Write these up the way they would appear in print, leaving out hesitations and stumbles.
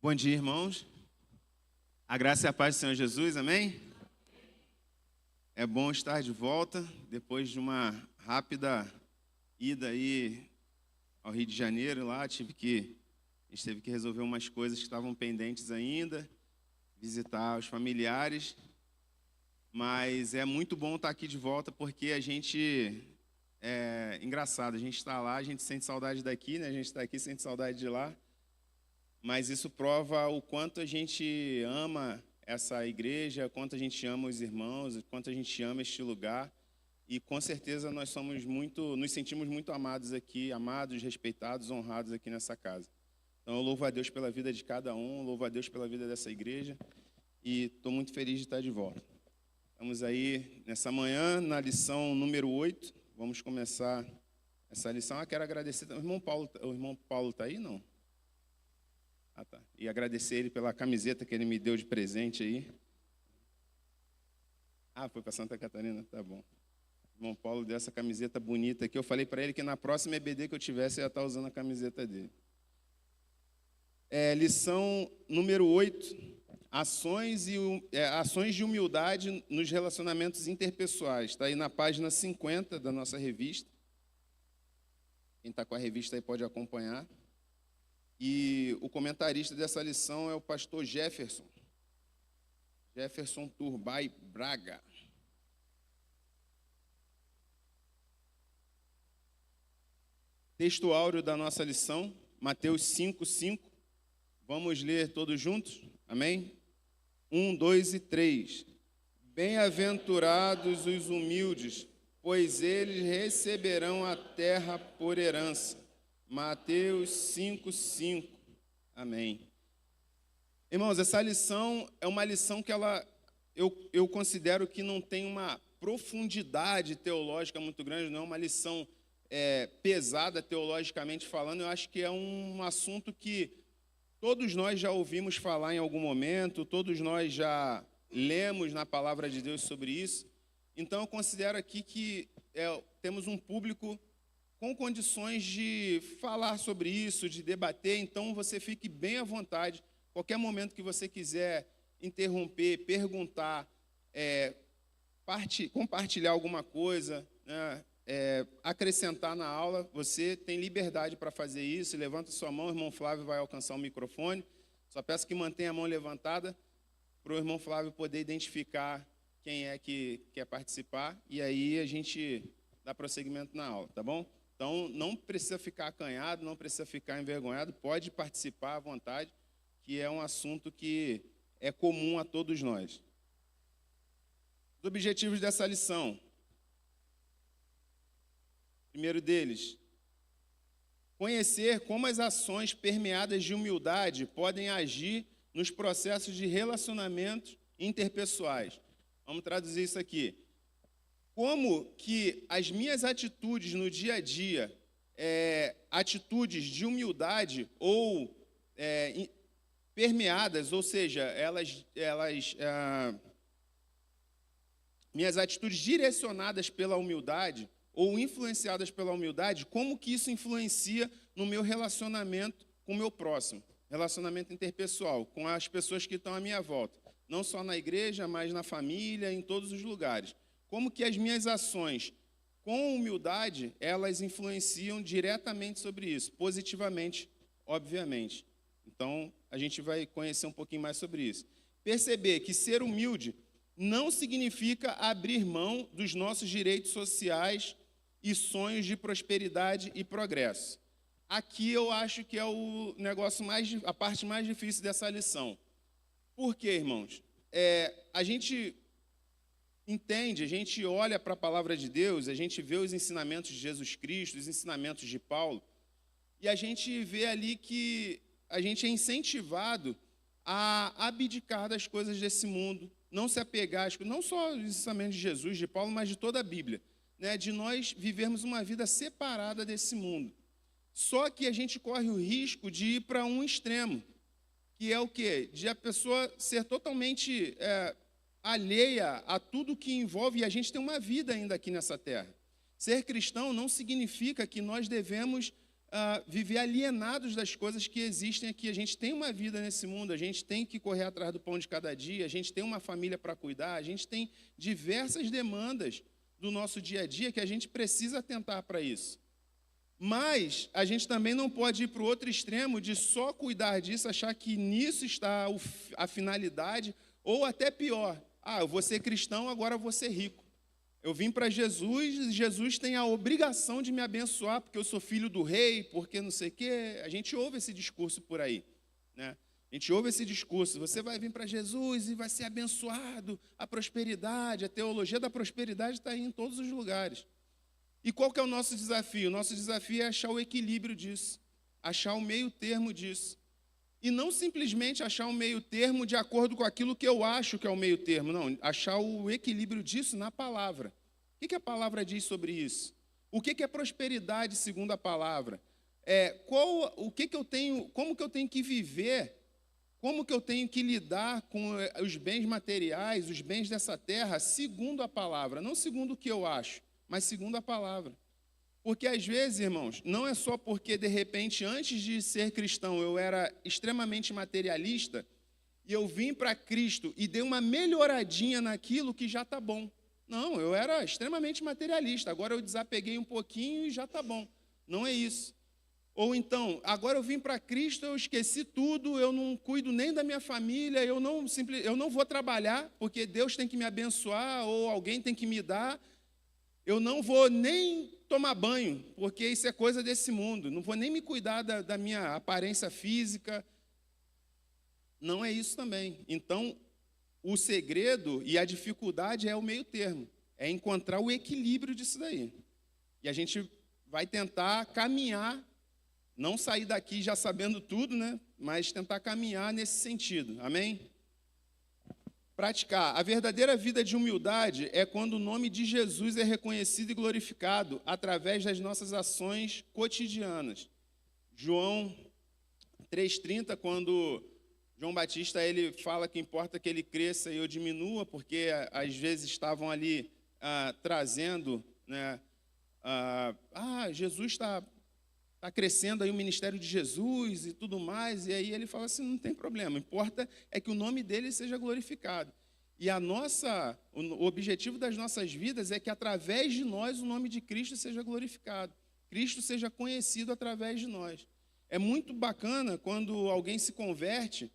Bom dia, irmãos. A graça e a paz do Senhor Jesus, amém? É bom estar de volta, depois de uma rápida ida aí ao Rio de Janeiro, lá a gente teve que resolver umas coisas que estavam pendentes ainda, visitar os familiares, mas é muito bom estar aqui de volta porque engraçado, a gente está lá, a gente sente saudade daqui, né? A gente está aqui, sente saudade de lá. Mas isso prova o quanto a gente ama essa igreja, quanto a gente ama os irmãos, quanto a gente ama este lugar. E com certeza nos sentimos muito amados aqui, amados, respeitados, honrados aqui nessa casa. Então eu louvo a Deus pela vida de cada um, louvo a Deus pela vida dessa igreja e estou muito feliz de estar de volta. Estamos aí nessa manhã na lição número 8. Vamos começar essa lição. Quero agradecer. O irmão Paulo está aí, não? Ah, tá. E agradecer ele pela camiseta que ele me deu de presente aí. Ah, foi para Santa Catarina? Tá bom. O irmão Paulo deu essa camiseta bonita aqui. Eu falei para ele que na próxima EBD que eu tivesse, eu ia estar usando a camiseta dele. Lição número 8. Ações de humildade nos relacionamentos interpessoais. Está aí na página 50 da nossa revista. Quem está com a revista aí pode acompanhar. E o comentarista dessa lição é o pastor Jefferson Turbay Braga. Texto áureo da nossa lição, Mateus 5:5. Vamos ler todos juntos? Amém? 1, 2 e 3. Bem-aventurados os humildes, pois eles receberão a terra por herança. Mateus 5:5. Amém. Irmãos, essa lição é uma lição que eu considero que não tem uma profundidade teológica muito grande, não é uma lição pesada teologicamente falando. Eu acho que é um assunto que todos nós já ouvimos falar em algum momento, todos nós já lemos na palavra de Deus sobre isso. Então, eu considero aqui que temos um público com condições de falar sobre isso, de debater. Então, você fique bem à vontade. Qualquer momento que você quiser interromper, perguntar, compartilhar alguma coisa, né, acrescentar na aula, você tem liberdade para fazer isso. Levanta sua mão, o irmão Flávio vai alcançar o microfone. Só peço que mantenha a mão levantada para o irmão Flávio poder identificar quem é que quer participar. E aí a gente dá prosseguimento na aula, tá bom? Então, não precisa ficar acanhado, não precisa ficar envergonhado, pode participar à vontade, que é um assunto que é comum a todos nós. Os objetivos dessa lição. Primeiro deles, conhecer como as ações permeadas de humildade podem agir nos processos de relacionamentos interpessoais. Vamos traduzir isso aqui. Como que as minhas atitudes no dia a dia, atitudes de humildade ou permeadas, ou seja, minhas atitudes direcionadas pela humildade ou influenciadas pela humildade, como que isso influencia no meu relacionamento com o meu próximo, relacionamento interpessoal, com as pessoas que estão à minha volta, não só na igreja, mas na família, em todos os lugares. Como que as minhas ações com humildade, elas influenciam diretamente sobre isso, positivamente, obviamente. Então, a gente vai conhecer um pouquinho mais sobre isso. Perceber que ser humilde não significa abrir mão dos nossos direitos sociais e sonhos de prosperidade e progresso. Aqui eu acho que é a parte mais difícil dessa lição. Por quê, irmãos? A gente entende, a gente olha para a palavra de Deus, a gente vê os ensinamentos de Jesus Cristo, os ensinamentos de Paulo, e a gente vê ali que a gente é incentivado a abdicar das coisas desse mundo, não se apegar às coisas, não só os ensinamentos de Jesus, de Paulo, mas de toda a Bíblia, né, de nós vivermos uma vida separada desse mundo. Só que a gente corre o risco de ir para um extremo, que é o quê? De a pessoa ser totalmente alheia a tudo que envolve, e a gente tem uma vida ainda aqui nessa terra. Ser cristão não significa que nós devemos viver alienados das coisas que existem aqui. A gente tem uma vida nesse mundo, a gente tem que correr atrás do pão de cada dia, a gente tem uma família para cuidar, a gente tem diversas demandas do nosso dia a dia que a gente precisa atentar para isso. Mas a gente também não pode ir para o outro extremo de só cuidar disso, achar que nisso está a finalidade, ou até pior, eu vou ser cristão, agora eu vou ser rico. Eu vim para Jesus e Jesus tem a obrigação de me abençoar porque eu sou filho do rei, porque não sei o quê. A gente ouve esse discurso por aí, né? A gente ouve esse discurso, você vai vir para Jesus e vai ser abençoado, a prosperidade, a teologia da prosperidade está aí em todos os lugares. E qual que é o nosso desafio? O nosso desafio é achar o equilíbrio disso, achar o meio termo disso. E não simplesmente achar um meio termo de acordo com aquilo que eu acho que é o meio termo, não, achar o equilíbrio disso na palavra. O que a palavra diz sobre isso? O que é prosperidade segundo a palavra? Como que eu tenho que viver, como que eu tenho que lidar com os bens materiais, os bens dessa terra, segundo a palavra, não segundo o que eu acho, mas segundo a palavra. Porque às vezes, irmãos, não é só porque, de repente, antes de ser cristão, eu era extremamente materialista, e eu vim para Cristo e dei uma melhoradinha naquilo que já está bom. Não, eu era extremamente materialista, agora eu desapeguei um pouquinho e já está bom. Não é isso. Ou então, agora eu vim para Cristo, eu esqueci tudo, eu não cuido nem da minha família, eu não vou trabalhar, porque Deus tem que me abençoar, ou alguém tem que me dar. Eu não vou nem tomar banho, porque isso é coisa desse mundo. Não vou nem me cuidar da minha aparência física. Não é isso também. Então, o segredo e a dificuldade é o meio termo. É encontrar o equilíbrio disso daí. E a gente vai tentar caminhar, não sair daqui já sabendo tudo, né? Mas tentar caminhar nesse sentido. Amém? Praticar. A verdadeira vida de humildade é quando o nome de Jesus é reconhecido e glorificado através das nossas ações cotidianas. João 3,30, quando João Batista ele fala que importa que ele cresça e eu diminua, porque às vezes estavam ali trazendo, né, Jesus está crescendo aí o ministério de Jesus e tudo mais, e aí ele fala assim, não tem problema, importa é que o nome dele seja glorificado. E o objetivo das nossas vidas é que através de nós o nome de Cristo seja glorificado, Cristo seja conhecido através de nós. É muito bacana quando alguém se converte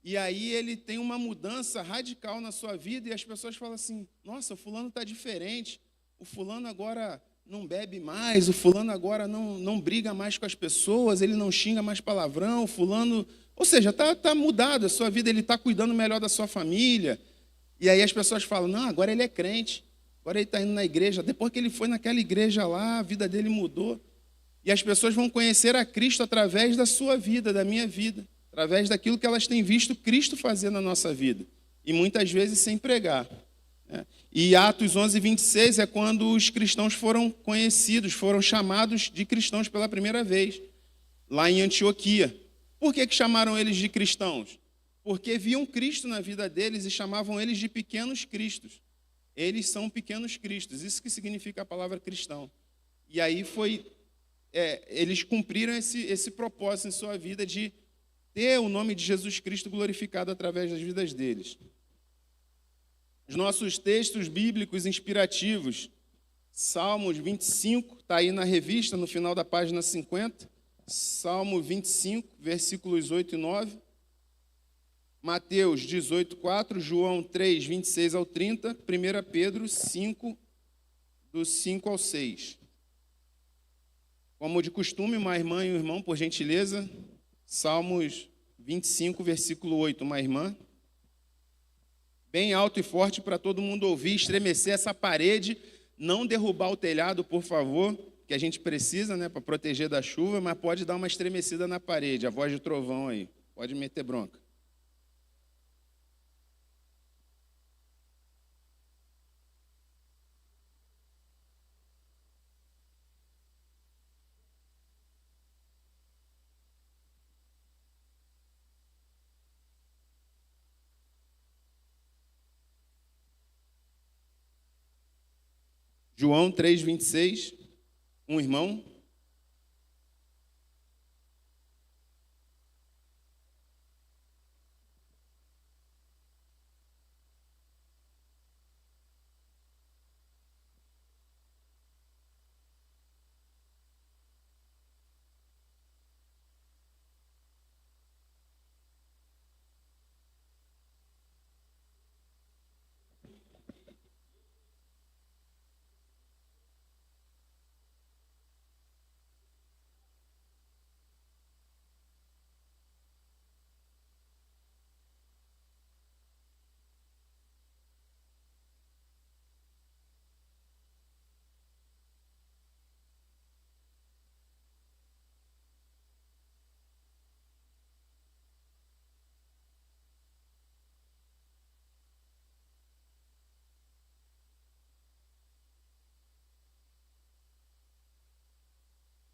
e aí ele tem uma mudança radical na sua vida e as pessoas falam assim, nossa, o fulano está diferente, o fulano agora não bebe mais, o fulano agora não briga mais com as pessoas, ele não xinga mais palavrão, o fulano... Ou seja, está mudado a sua vida, ele está cuidando melhor da sua família. E aí as pessoas falam, não, agora ele é crente, agora ele está indo na igreja. Depois que ele foi naquela igreja lá, a vida dele mudou. E as pessoas vão conhecer a Cristo através da sua vida, da minha vida, através daquilo que elas têm visto Cristo fazer na nossa vida. E muitas vezes sem pregar. E Atos 11:26 é quando os cristãos foram conhecidos, foram chamados de cristãos pela primeira vez, lá em Antioquia. Por que chamaram eles de cristãos? Porque viam Cristo na vida deles e chamavam eles de pequenos cristos. Eles são pequenos cristos, isso que significa a palavra cristão. E aí eles cumpriram esse propósito em sua vida de ter o nome de Jesus Cristo glorificado através das vidas deles. Os nossos textos bíblicos inspirativos, Salmos 25, está aí na revista, no final da página 50, Salmo 25, versículos 8 e 9, Mateus 18, 4, João 3, 26 ao 30, 1 Pedro 5, do 5 ao 6. Como de costume, uma irmã e um irmão, por gentileza, Salmos 25, versículo 8, uma irmã. Bem alto e forte para todo mundo ouvir, estremecer essa parede, não derrubar o telhado, por favor, que a gente precisa, né, para proteger da chuva, mas pode dar uma estremecida na parede, a voz de trovão aí, pode meter bronca. João 3, 26, um irmão.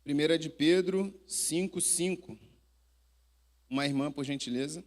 1 de Pedro 5:5. Uma irmã, por gentileza.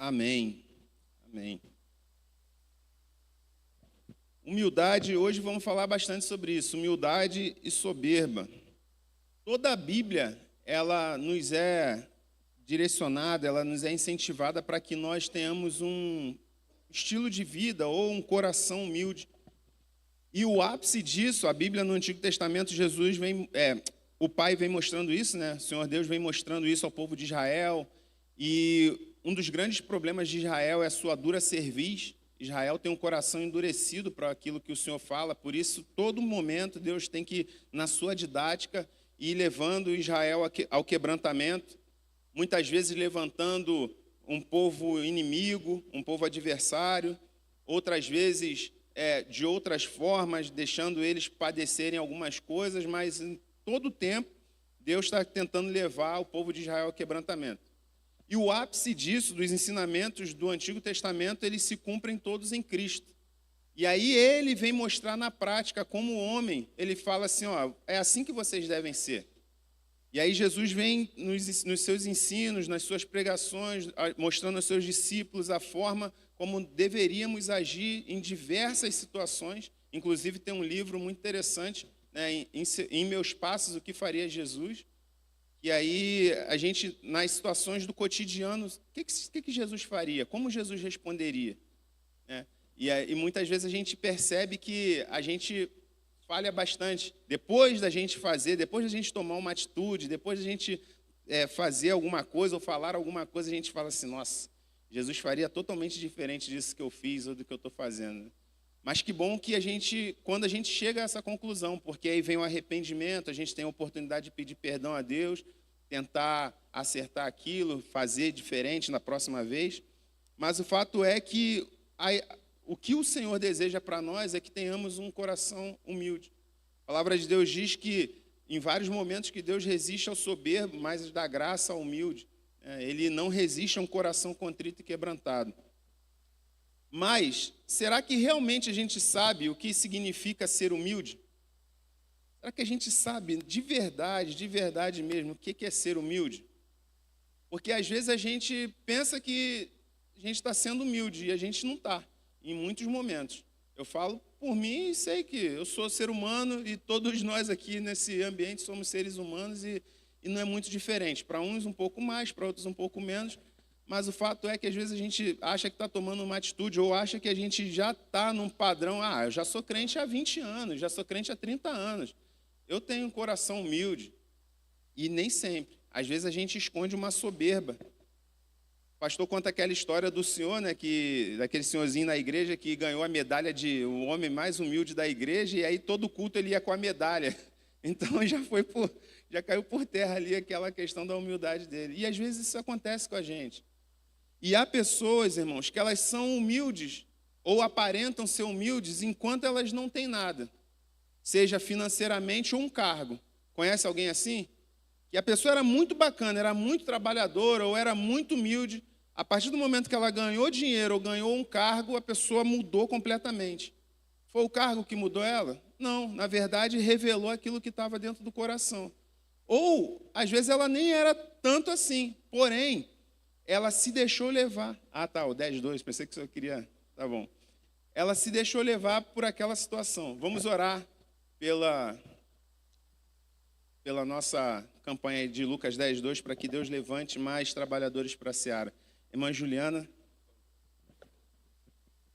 Amém. Amém. Humildade, hoje vamos falar bastante sobre isso, humildade e soberba. Toda a Bíblia, ela nos é direcionada, ela nos é incentivada para que nós tenhamos um estilo de vida ou um coração humilde. E o ápice disso, a Bíblia no Antigo Testamento, Jesus vem, o Pai vem mostrando isso, né? O Senhor Deus vem mostrando isso ao povo de Israel. E um dos grandes problemas de Israel é a sua dura cerviz. Israel tem um coração endurecido para aquilo que o Senhor fala, por isso, todo momento, Deus tem que, na sua didática, ir levando Israel ao quebrantamento, muitas vezes levantando um povo inimigo, um povo adversário, outras vezes de outras formas, deixando eles padecerem algumas coisas, mas em todo o tempo, Deus está tentando levar o povo de Israel ao quebrantamento. E o ápice disso, dos ensinamentos do Antigo Testamento, eles se cumprem todos em Cristo. E aí ele vem mostrar na prática, como homem, ele fala assim, ó, é assim que vocês devem ser. E aí Jesus vem nos seus ensinos, nas suas pregações, mostrando aos seus discípulos a forma como deveríamos agir em diversas situações. Inclusive tem um livro muito interessante, né, em Meus Passos, o que faria Jesus. E aí, a gente, nas situações do cotidiano, o que Jesus faria? Como Jesus responderia? E muitas vezes a gente percebe que a gente falha bastante. Depois da gente fazer, depois da gente tomar uma atitude, depois da gente fazer alguma coisa ou falar alguma coisa, a gente fala assim, nossa, Jesus faria totalmente diferente disso que eu fiz ou do que eu estou fazendo. Mas que bom que quando a gente chega a essa conclusão, porque aí vem o arrependimento, a gente tem a oportunidade de pedir perdão a Deus, tentar acertar aquilo, fazer diferente na próxima vez. Mas o fato é que o que o Senhor deseja para nós é que tenhamos um coração humilde. A palavra de Deus diz que, em vários momentos, que Deus resiste ao soberbo, mas dá graça ao humilde. Ele não resiste a um coração contrito e quebrantado. Mas, será que realmente a gente sabe o que significa ser humilde? Será que a gente sabe de verdade mesmo, o que é ser humilde? Porque às vezes a gente pensa que a gente está sendo humilde e a gente não está, em muitos momentos. Eu falo por mim e sei que eu sou ser humano e todos nós aqui nesse ambiente somos seres humanos e não é muito diferente. Para uns um pouco mais, para outros um pouco menos. Mas o fato é que às vezes a gente acha que está tomando uma atitude ou acha que a gente já está num padrão. Eu já sou crente há 20 anos, já sou crente há 30 anos. Eu tenho um coração humilde e nem sempre. Às vezes a gente esconde uma soberba. O pastor conta aquela história do senhor, né, daquele senhorzinho na igreja que ganhou a medalha de o homem mais humilde da igreja e aí todo culto ele ia com a medalha. Então já caiu por terra ali aquela questão da humildade dele. E às vezes isso acontece com a gente. E há pessoas, irmãos, que elas são humildes ou aparentam ser humildes enquanto elas não têm nada, seja financeiramente ou um cargo. Conhece alguém assim? E a pessoa era muito bacana, era muito trabalhadora ou era muito humilde. A partir do momento que ela ganhou dinheiro ou ganhou um cargo, a pessoa mudou completamente. Foi o cargo que mudou ela? Não, na verdade, revelou aquilo que estava dentro do coração. Ou, às vezes, ela nem era tanto assim, porém, ela se deixou levar. Tá, o 10:2, pensei que o senhor queria... Tá bom. Ela se deixou levar por aquela situação. Vamos orar pela nossa campanha de Lucas 10:2, para que Deus levante mais trabalhadores para a seara. Irmã Juliana.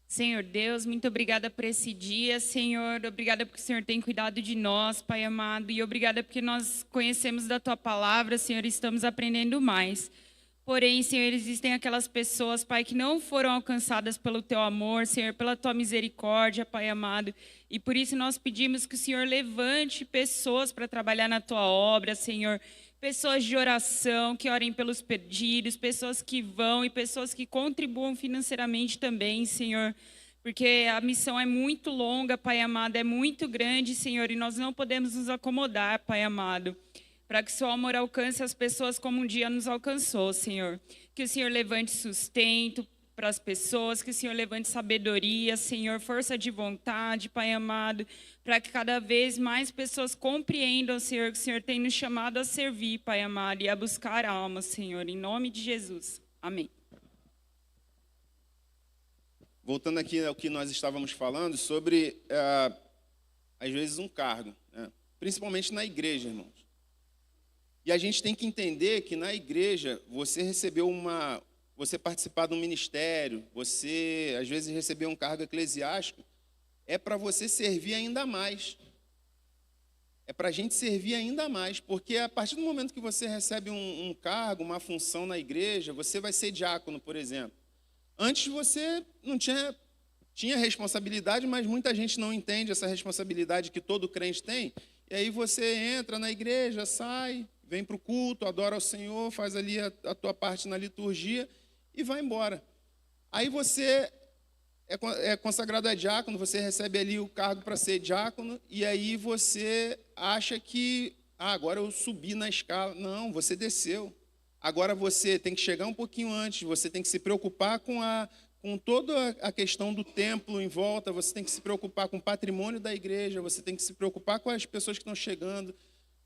Senhor Deus, muito obrigada por esse dia, Senhor. Obrigada porque o Senhor tem cuidado de nós, Pai amado. E obrigada porque nós conhecemos da Tua palavra, Senhor, e estamos aprendendo mais. Porém, Senhor, existem aquelas pessoas, Pai, que não foram alcançadas pelo Teu amor, Senhor, pela Tua misericórdia, Pai amado. E por isso nós pedimos que o Senhor levante pessoas para trabalhar na Tua obra, Senhor. pessoas de oração, que orem pelos perdidos, pessoas que vão e pessoas que contribuam financeiramente também, Senhor. Porque a missão é muito longa, Pai amado, é muito grande, Senhor, e nós não podemos nos acomodar, Pai amado, para que seu amor alcance as pessoas como um dia nos alcançou, Senhor. Que o Senhor levante sustento para as pessoas, que o Senhor levante sabedoria, Senhor, força de vontade, Pai amado, para que cada vez mais pessoas compreendam, Senhor, que o Senhor tem nos chamado a servir, Pai amado, e a buscar almas, Senhor, em nome de Jesus. Amém. Voltando aqui ao que nós estávamos falando sobre, às vezes, um cargo, né? Principalmente na igreja, irmãos. E a gente tem que entender que na igreja você recebeu você participar de um ministério, você às vezes recebeu um cargo eclesiástico, é para você servir ainda mais. É para a gente servir ainda mais, porque a partir do momento que você recebe um cargo, uma função na igreja, você vai ser diácono, por exemplo. Antes você não tinha responsabilidade, mas muita gente não entende essa responsabilidade que todo crente tem. E aí você entra na igreja, sai, vem para o culto, adora ao Senhor, faz ali a tua parte na liturgia e vai embora. Aí você é consagrado a diácono, você recebe ali o cargo para ser diácono, e aí você acha que agora eu subi na escala. Não, você desceu. Agora você tem que chegar um pouquinho antes, você tem que se preocupar com toda a questão do templo em volta, você tem que se preocupar com o patrimônio da igreja, você tem que se preocupar com as pessoas que estão chegando,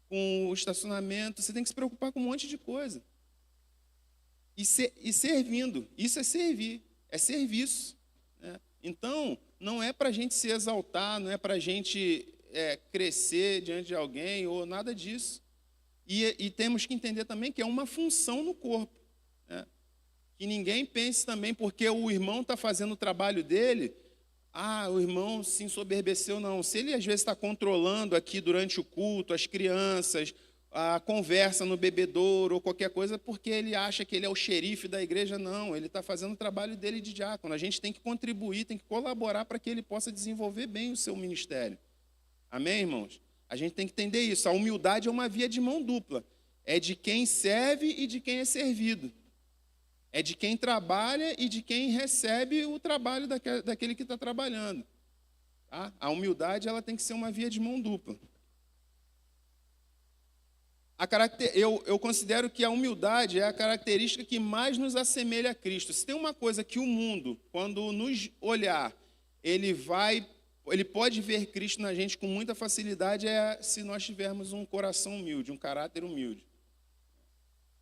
com o estacionamento, você tem que se preocupar com um monte de coisa. E servindo, isso é servir, é serviço, né? Então, não é para a gente se exaltar, não é para a gente crescer diante de alguém ou nada disso. E temos que entender também que é uma função no corpo, né? Que ninguém pense também, porque o irmão está fazendo o trabalho dele, o irmão se ensoberbeceu, não. Se ele às vezes está controlando aqui durante o culto, as crianças, a conversa no bebedouro ou qualquer coisa, porque ele acha que ele é o xerife da igreja, não. Ele está fazendo o trabalho dele de diácono. A gente tem que contribuir, tem que colaborar para que ele possa desenvolver bem o seu ministério. Amém, irmãos? A gente tem que entender isso. A humildade é uma via de mão dupla. É de quem serve e de quem é servido. É de quem trabalha e de quem recebe o trabalho daquele que está trabalhando. Tá? A humildade ela tem que ser uma via de mão dupla. Eu considero que a humildade é a característica que mais nos assemelha a Cristo. Se tem uma coisa que o mundo, quando nos olhar, ele pode ver Cristo na gente com muita facilidade, se nós tivermos um coração humilde, um caráter humilde.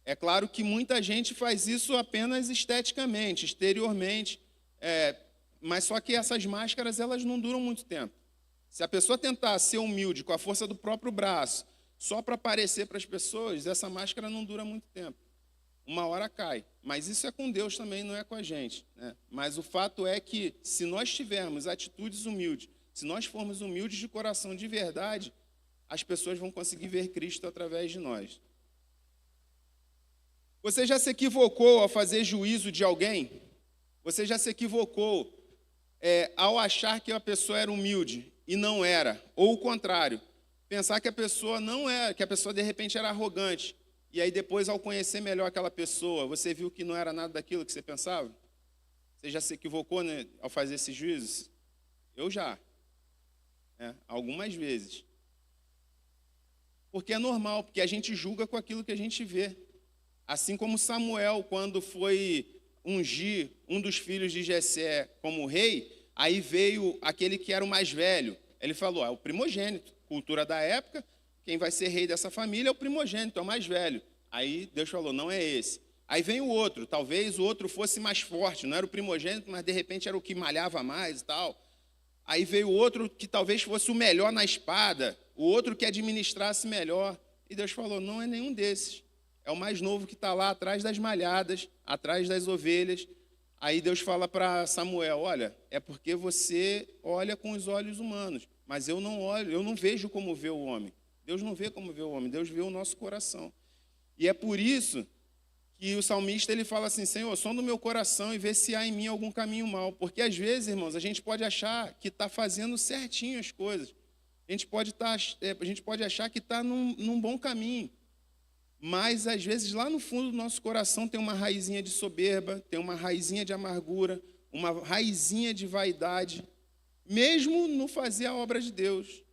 É claro que muita gente faz isso apenas esteticamente, exteriormente, mas só que essas máscaras elas não duram muito tempo. Se a pessoa tentar ser humilde com a força do próprio braço, só para aparecer para as pessoas, essa máscara não dura muito tempo. Uma hora cai. Mas isso é com Deus também, não é com a gente, né? Mas o fato é que, se nós tivermos atitudes humildes, se nós formos humildes de coração de verdade, as pessoas vão conseguir ver Cristo através de nós. Você já se equivocou ao fazer juízo de alguém? Você já se equivocou ao achar que a pessoa era humilde e não era? Ou o contrário, pensar que a pessoa não era, que a pessoa de repente era arrogante. E aí depois, ao conhecer melhor aquela pessoa, você viu que não era nada daquilo que você pensava? Você já se equivocou, né, ao fazer esses juízos? Eu já. Algumas vezes. Porque é normal, porque a gente julga com aquilo que a gente vê. Assim como Samuel, quando foi ungir um dos filhos de Jessé como rei, aí veio aquele que era o mais velho. Ele falou, é o primogênito. Cultura da época, quem vai ser rei dessa família é o primogênito, é o mais velho. Aí Deus falou, não é esse. Aí vem o outro, talvez o outro fosse mais forte, não era o primogênito, mas de repente era o que malhava mais e tal. Aí veio o outro que talvez fosse o melhor na espada, o outro que administrasse melhor. E Deus falou, não é nenhum desses. É o mais novo que está lá atrás das malhadas, atrás das ovelhas. Aí Deus fala para Samuel, olha, é porque você olha com os olhos humanos, mas eu não olho, eu não vejo como vê o homem. Deus não vê como vê o homem, Deus vê o nosso coração. E é por isso que o salmista ele fala assim, Senhor, sonda o meu coração e vê se há em mim algum caminho mau. Porque às vezes, irmãos, a gente pode achar que está fazendo certinho as coisas. A gente pode achar que está num bom caminho. mas às vezes lá no fundo do nosso coração tem uma raizinha de soberba, tem uma raizinha de amargura, uma raizinha de vaidade, mesmo no fazer a obra de Deus,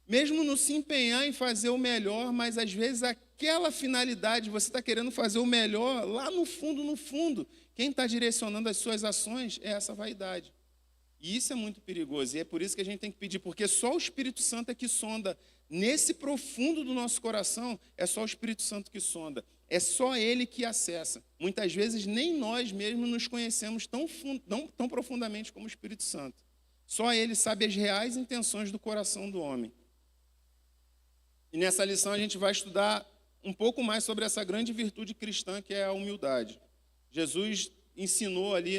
mesmo no se empenhar em fazer o melhor, mas às vezes aquela finalidade, você está querendo fazer o melhor, lá no fundo, quem está direcionando as suas ações é essa vaidade. E isso é muito perigoso, e é por isso que a gente tem que pedir, porque só o Espírito Santo é que sonda, nesse profundo do nosso coração, é só o Espírito Santo que sonda, é só Ele que acessa. Muitas vezes nem nós mesmos nos conhecemos tão profundamente como o Espírito Santo. Só Ele sabe as reais intenções do coração do homem. E nessa lição a gente vai estudar um pouco mais sobre essa grande virtude cristã que é a humildade. Jesus ensinou ali,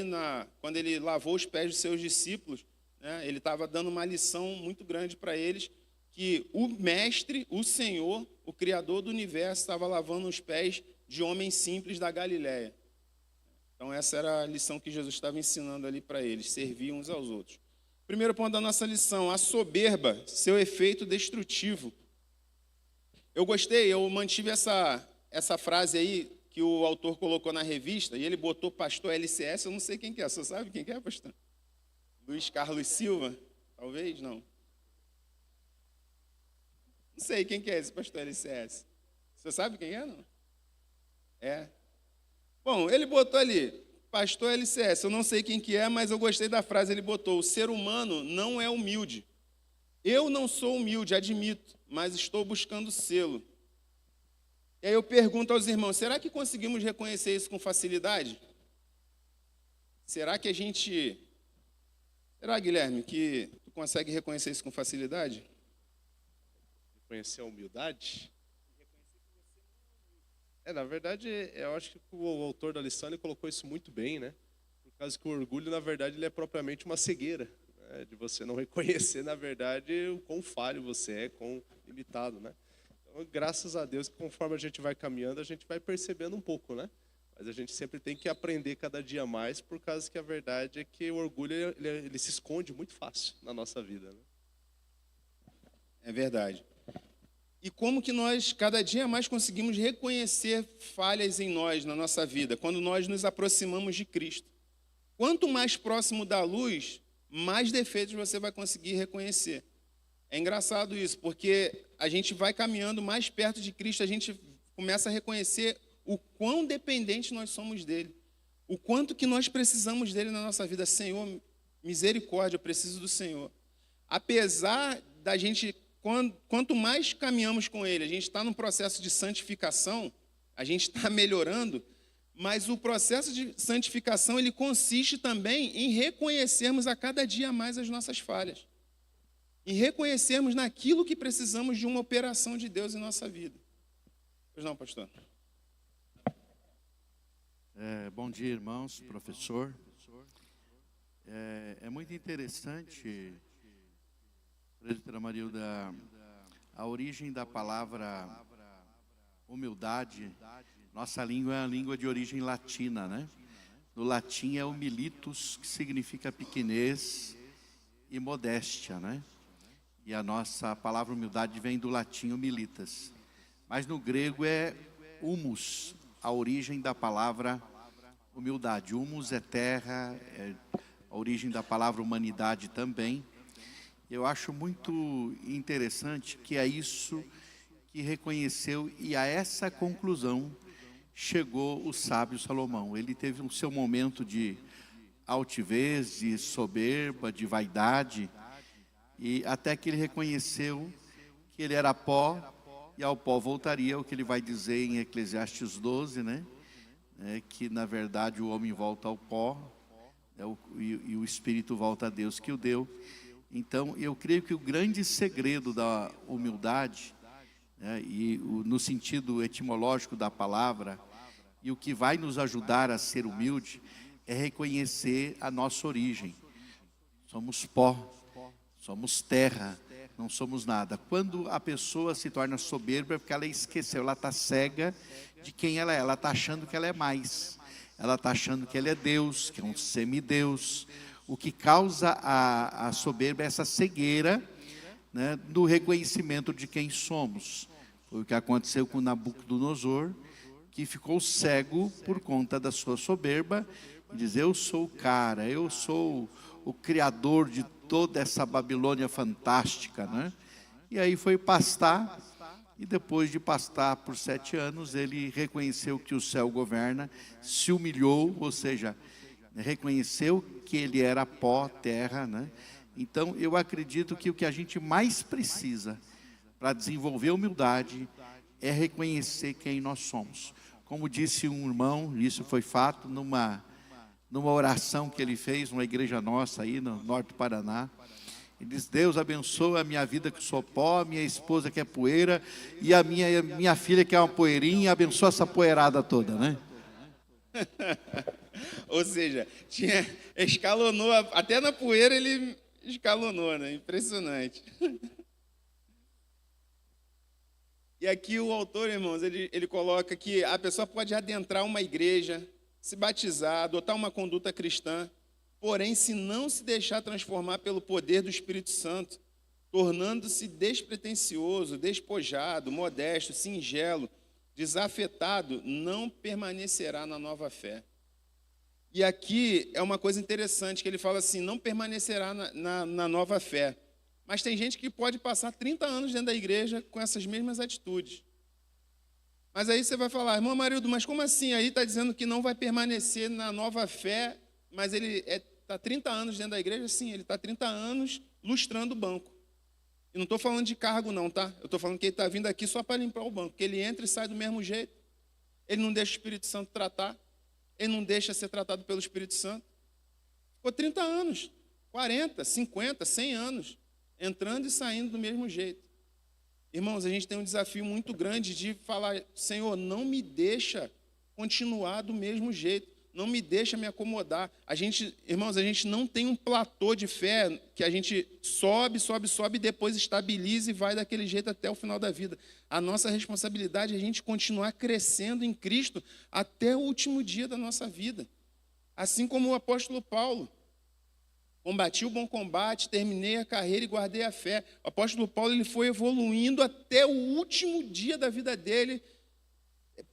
quando ele lavou os pés dos seus discípulos, né, ele estava dando uma lição muito grande para eles, que o Mestre, o Senhor, o Criador do Universo, estava lavando os pés de homens simples da Galileia. Então essa era a lição que Jesus estava ensinando ali para eles, servir uns aos outros. Primeiro ponto da nossa lição, a soberba, seu efeito destrutivo. Eu gostei, eu mantive essa frase aí que o autor colocou na revista, e ele botou pastor LCS, eu não sei quem que é, você sabe quem que é, pastor? Luiz Carlos Silva? Talvez, não. Não sei quem que é esse pastor LCS. Você sabe quem é, não? É. Bom, ele botou ali, pastor LCS, eu não sei quem que é, mas eu gostei da frase, ele botou, o ser humano não é humilde. Eu não sou humilde, admito, mas estou buscando sê-lo. E aí eu pergunto aos irmãos, será que conseguimos reconhecer isso com facilidade? Será, Guilherme, que tu consegue reconhecer isso com facilidade? Reconhecer a humildade? Na verdade, eu acho que o autor da lição ele colocou isso muito bem, né? Por causa que o orgulho, na verdade, ele é propriamente uma cegueira, né? De você não reconhecer, na verdade, o quão falho você é, quão limitado, né? Então, graças a Deus, que conforme a gente vai caminhando, a gente vai percebendo um pouco, né? Mas a gente sempre tem que aprender cada dia mais, por causa que a verdade é que o orgulho ele se esconde muito fácil na nossa vida, né? É verdade. E como que nós, cada dia mais, conseguimos reconhecer falhas em nós, na nossa vida, quando nós nos aproximamos de Cristo. Quanto mais próximo da luz, mais defeitos você vai conseguir reconhecer. É engraçado isso, porque a gente vai caminhando mais perto de Cristo, a gente começa a reconhecer o quão dependente nós somos dele, o quanto que nós precisamos dele na nossa vida. Senhor, misericórdia, eu preciso do Senhor. Apesar da gente, quanto mais caminhamos com ele, a gente está num processo de santificação, a gente está melhorando, mas o processo de santificação ele consiste também em reconhecermos a cada dia mais as nossas falhas. E reconhecermos naquilo que precisamos de uma operação de Deus em nossa vida. Pois não, pastor? Bom dia, irmãos, professor. É muito interessante, presbítera Marilda, a origem da palavra humildade. Nossa língua é a língua de origem latina, né? No latim é humilitus, que significa pequenez e modéstia, né? E a nossa palavra humildade vem do latim humilitas. Mas no grego é humus, a origem da palavra humildade. Humus é terra, é a origem da palavra humanidade também. Eu acho muito interessante que é isso que reconheceu e a essa conclusão chegou o sábio Salomão. Ele teve o seu momento de altivez, de soberba, de vaidade, e até que ele reconheceu que ele era pó e ao pó voltaria, o que ele vai dizer em Eclesiastes 12, né? Que na verdade o homem volta ao pó, e o espírito volta a Deus que o deu. Então eu creio que o grande segredo da humildade, no sentido etimológico da palavra, e o que vai nos ajudar a ser humilde, é reconhecer a nossa origem. Somos pó, somos terra, não somos nada. Quando a pessoa se torna soberba, é porque ela esqueceu, ela está cega de quem ela está achando que ela é mais. Ela está achando que ela é Deus, que é um semideus. O que causa a soberba é essa cegueira, né, do reconhecimento de quem somos. Foi o que aconteceu com Nabucodonosor, que ficou cego por conta da sua soberba, e diz: eu sou o cara, eu sou o criador de toda essa Babilônia fantástica, né? E aí foi pastar, e depois de pastar por 7 anos, ele reconheceu que o céu governa, se humilhou, ou seja, reconheceu que ele era pó, terra, né? Então, eu acredito que o que a gente mais precisa para desenvolver humildade é reconhecer quem nós somos. Como disse um irmão, isso foi fato numa oração que ele fez numa igreja nossa aí no norte do Paraná. Ele diz: Deus abençoa a minha vida que sou pó, a minha esposa que é poeira, e a minha filha que é uma poeirinha, abençoa essa poeirada toda, né? Ou seja, escalonou, até na poeira ele escalonou, né? Impressionante. E aqui o autor, irmãos, ele coloca que a pessoa pode adentrar uma igreja, se batizar, adotar uma conduta cristã, porém, se não se deixar transformar pelo poder do Espírito Santo, tornando-se despretensioso, despojado, modesto, singelo, desafetado, não permanecerá na nova fé. E aqui é uma coisa interessante, que ele fala assim: não permanecerá na nova fé. Mas tem gente que pode passar 30 anos dentro da igreja com essas mesmas atitudes. Mas aí você vai falar: irmão Amarildo, mas como assim? Aí está dizendo que não vai permanecer na nova fé, mas ele está 30 anos dentro da igreja? Sim, ele está 30 anos lustrando o banco. E não estou falando de cargo não, tá? Eu estou falando que ele está vindo aqui só para limpar o banco, que ele entra e sai do mesmo jeito. Ele não deixa o Espírito Santo tratar, ele não deixa ser tratado pelo Espírito Santo. Ficou 30 anos, 40, 50, 100 anos, entrando e saindo do mesmo jeito. Irmãos, a gente tem um desafio muito grande de falar: Senhor, não me deixa continuar do mesmo jeito, não me deixa me acomodar. Irmãos, a gente não tem um platô de fé que a gente sobe, e depois estabiliza e vai daquele jeito até o final da vida. A nossa responsabilidade é a gente continuar crescendo em Cristo até o último dia da nossa vida. Assim como o apóstolo Paulo: combati o bom combate, terminei a carreira e guardei a fé. O apóstolo Paulo, ele foi evoluindo até o último dia da vida dele,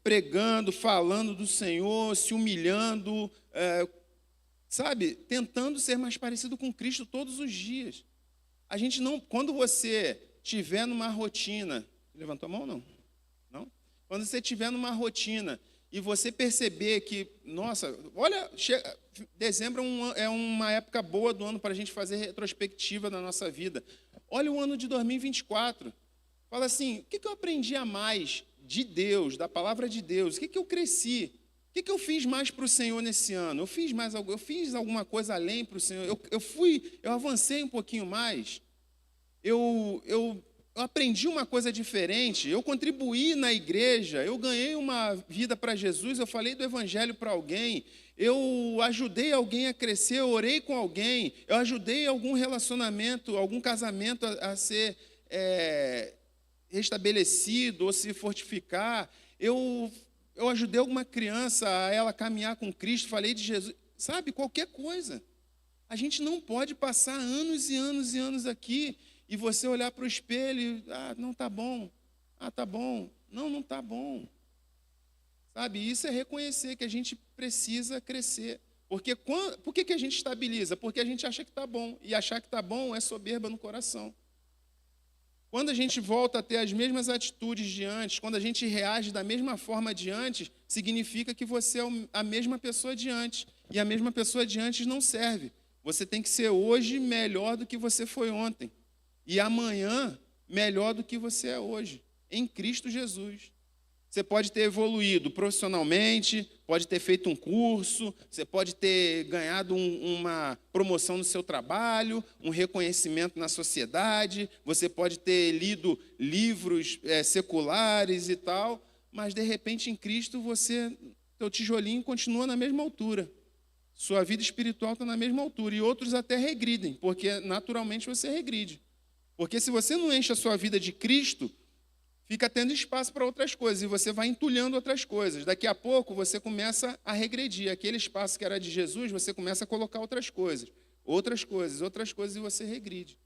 pregando, falando do Senhor, se humilhando, tentando ser mais parecido com Cristo todos os dias. A gente não, quando você estiver numa rotina, levantou a mão ou não? Não? Quando você estiver numa rotina e você perceber que, nossa, olha, dezembro é uma época boa do ano para a gente fazer retrospectiva da nossa vida. Olha o ano de 2024. Fala assim: o que eu aprendi a mais de Deus, da palavra de Deus? O que eu cresci? O que eu fiz mais para o Senhor nesse ano? Eu fiz alguma coisa além para o Senhor? Eu avancei um pouquinho mais? Eu aprendi uma coisa diferente? Eu contribuí na igreja? Eu ganhei uma vida para Jesus? Eu falei do Evangelho para alguém? Eu ajudei alguém a crescer? Eu orei com alguém? Eu ajudei algum relacionamento, algum casamento a ser restabelecido ou se fortificar? Eu ajudei alguma criança a ela caminhar com Cristo? Falei de Jesus? Sabe, qualquer coisa. A gente não pode passar anos e anos e anos aqui e você olhar para o espelho e: não está bom, está bom, não está bom. Sabe, isso é reconhecer que a gente precisa crescer. Por que a gente estabiliza? Porque a gente acha que está bom, e achar que está bom é soberba no coração. Quando a gente volta a ter as mesmas atitudes de antes, quando a gente reage da mesma forma de antes, significa que você é a mesma pessoa de antes, e a mesma pessoa de antes não serve. Você tem que ser hoje melhor do que você foi ontem. E amanhã, melhor do que você é hoje, em Cristo Jesus. Você pode ter evoluído profissionalmente, pode ter feito um curso, você pode ter ganhado uma promoção no seu trabalho, um reconhecimento na sociedade, você pode ter lido livros seculares e tal, mas, de repente, em Cristo, seu tijolinho continua na mesma altura. Sua vida espiritual está na mesma altura, e outros até regridem, porque naturalmente você regride. Porque se você não enche a sua vida de Cristo, fica tendo espaço para outras coisas, e você vai entulhando outras coisas. Daqui a pouco você começa a regredir. Aquele espaço que era de Jesus, você começa a colocar outras coisas, e você regride.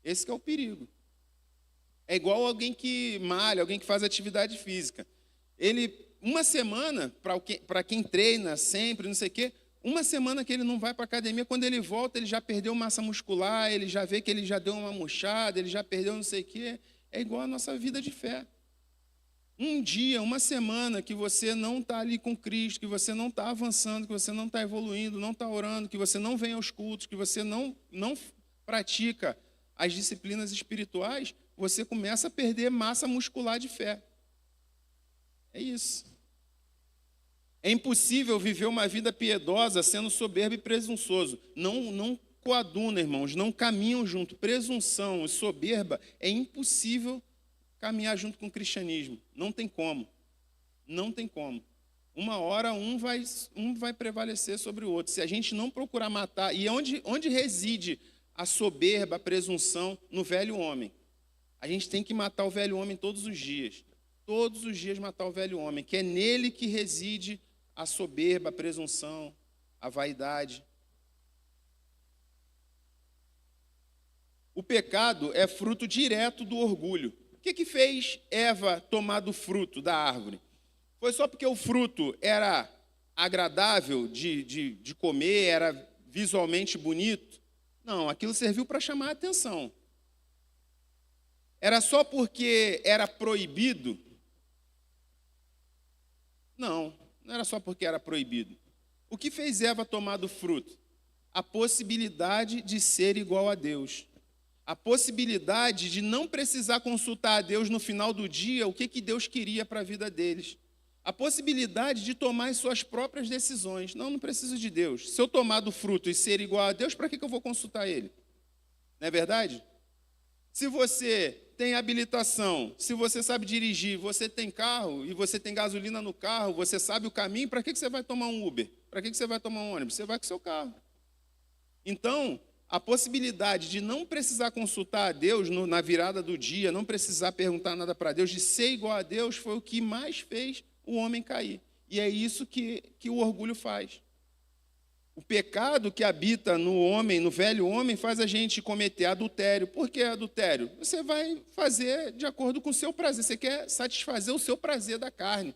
Esse que é o perigo. É igual alguém que malha, alguém que faz atividade física. Ele, uma semana, para quem treina sempre, não sei o quê, uma semana que ele não vai para a academia, quando ele volta, ele já perdeu massa muscular, ele já vê que ele já deu uma murchada, ele já perdeu não sei o quê. É igual a nossa vida de fé. Um dia, uma semana que você não está ali com Cristo, que você não está avançando, que você não está evoluindo, não está orando, que você não vem aos cultos, que você não pratica as disciplinas espirituais, você começa a perder massa muscular de fé. É isso. É impossível viver uma vida piedosa sendo soberbo e presunçoso. Não coaduna, irmãos, não caminham junto. Presunção e soberba é impossível caminhar junto com o cristianismo. Não tem como. Não tem como. Uma hora um vai prevalecer sobre o outro. Se a gente não procurar matar... E onde reside a soberba, a presunção? No velho homem. A gente tem que matar o velho homem todos os dias. Todos os dias matar o velho homem, que é nele que reside a soberba, a presunção, a vaidade. O pecado é fruto direto do orgulho. O que fez Eva tomar do fruto da árvore? Foi só porque o fruto era agradável de comer, era visualmente bonito? Não, aquilo serviu para chamar a atenção. Era só porque era proibido? Não, não era só porque era proibido. O que fez Eva tomar do fruto? A possibilidade de ser igual a Deus. A possibilidade de não precisar consultar a Deus no final do dia o que Deus queria para a vida deles. A possibilidade de tomar as suas próprias decisões. Não preciso de Deus. Se eu tomar do fruto e ser igual a Deus, para que eu vou consultar Ele? Não é verdade? Se você tem habilitação, se você sabe dirigir, você tem carro e você tem gasolina no carro, você sabe o caminho, para que você vai tomar um Uber? Para que você vai tomar um ônibus? Você vai com o seu carro. Então, a possibilidade de não precisar consultar a Deus na virada do dia, não precisar perguntar nada para Deus, de ser igual a Deus, foi o que mais fez o homem cair. E é isso que o orgulho faz. O pecado que habita no homem, no velho homem, faz a gente cometer adultério. Por que adultério? Você vai fazer de acordo com o seu prazer. Você quer satisfazer o seu prazer da carne.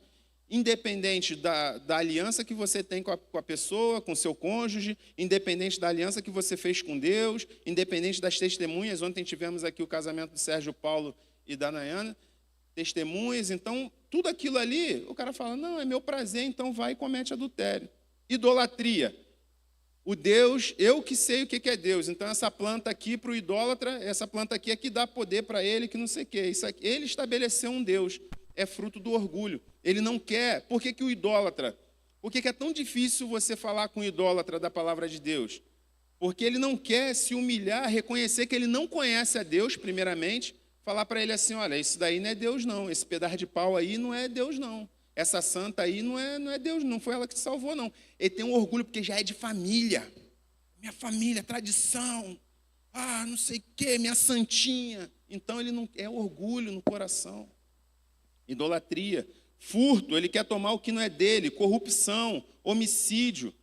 Independente da aliança que você tem com a pessoa, com o seu cônjuge, independente da aliança que você fez com Deus, independente das testemunhas. Ontem tivemos aqui o casamento do Sérgio Paulo e da Nayana. Testemunhas, então, tudo aquilo ali, o cara fala, não, é meu prazer, então vai e comete adultério. Idolatria. O Deus, eu que sei o que é Deus. Então, essa planta aqui para o idólatra, essa planta aqui é que dá poder para ele, que não sei o quê. Isso aqui, ele estabeleceu um Deus. É fruto do orgulho. Ele não quer. Por que o idólatra? Por que é tão difícil você falar com o idólatra da palavra de Deus? Porque ele não quer se humilhar, reconhecer que ele não conhece a Deus, primeiramente, falar para ele assim, olha, isso daí não é Deus não, esse pedaço de pau aí não é Deus não. Essa santa aí não é Deus, não foi ela que te salvou, não. Ele tem um orgulho porque já é de família. Minha família, tradição. Não sei o quê, minha santinha. Então, ele não é orgulho no coração. Idolatria. Furto, ele quer tomar o que não é dele. Corrupção, homicídio,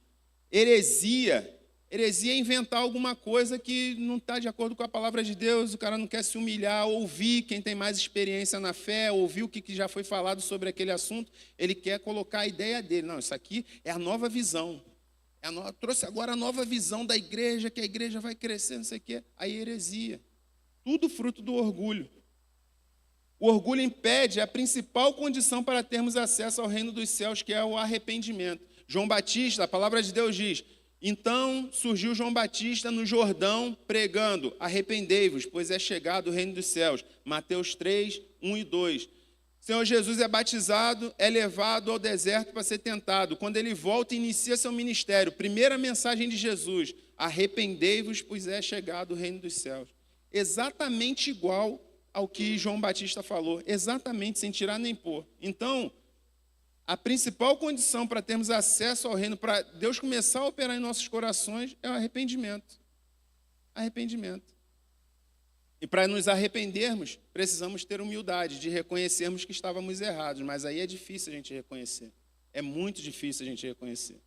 heresia. Heresia é inventar alguma coisa que não está de acordo com a palavra de Deus, o cara não quer se humilhar, ouvir quem tem mais experiência na fé, ouvir o que já foi falado sobre aquele assunto, ele quer colocar a ideia dele. Não, isso aqui é a nova visão. Trouxe agora a nova visão da igreja, que a igreja vai crescer, não sei o quê. Aí heresia. Tudo fruto do orgulho. O orgulho impede a principal condição para termos acesso ao reino dos céus, que é o arrependimento. João Batista, a palavra de Deus diz... Então surgiu João Batista no Jordão, pregando, arrependei-vos, pois é chegado o reino dos céus. Mateus 3, 1 e 2. Senhor Jesus é batizado, é levado ao deserto para ser tentado. Quando ele volta, inicia seu ministério. Primeira mensagem de Jesus, arrependei-vos, pois é chegado o reino dos céus. Exatamente igual ao que João Batista falou, exatamente, sem tirar nem pôr. Então... a principal condição para termos acesso ao reino, para Deus começar a operar em nossos corações, é o arrependimento. Arrependimento. E para nos arrependermos, precisamos ter humildade de reconhecermos que estávamos errados, mas aí é difícil a gente reconhecer. É muito difícil a gente reconhecer.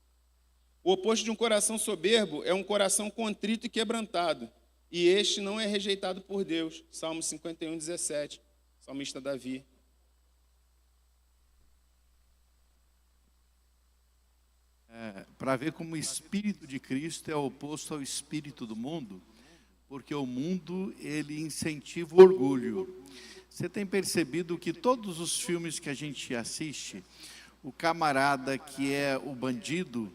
O oposto de um coração soberbo é um coração contrito e quebrantado, e este não é rejeitado por Deus. Salmo 51, 17. salmista Davi. Para ver como o Espírito de Cristo é oposto ao espírito do mundo, porque o mundo, ele incentiva o orgulho. Você tem percebido que todos os filmes que a gente assiste, o camarada que é o bandido,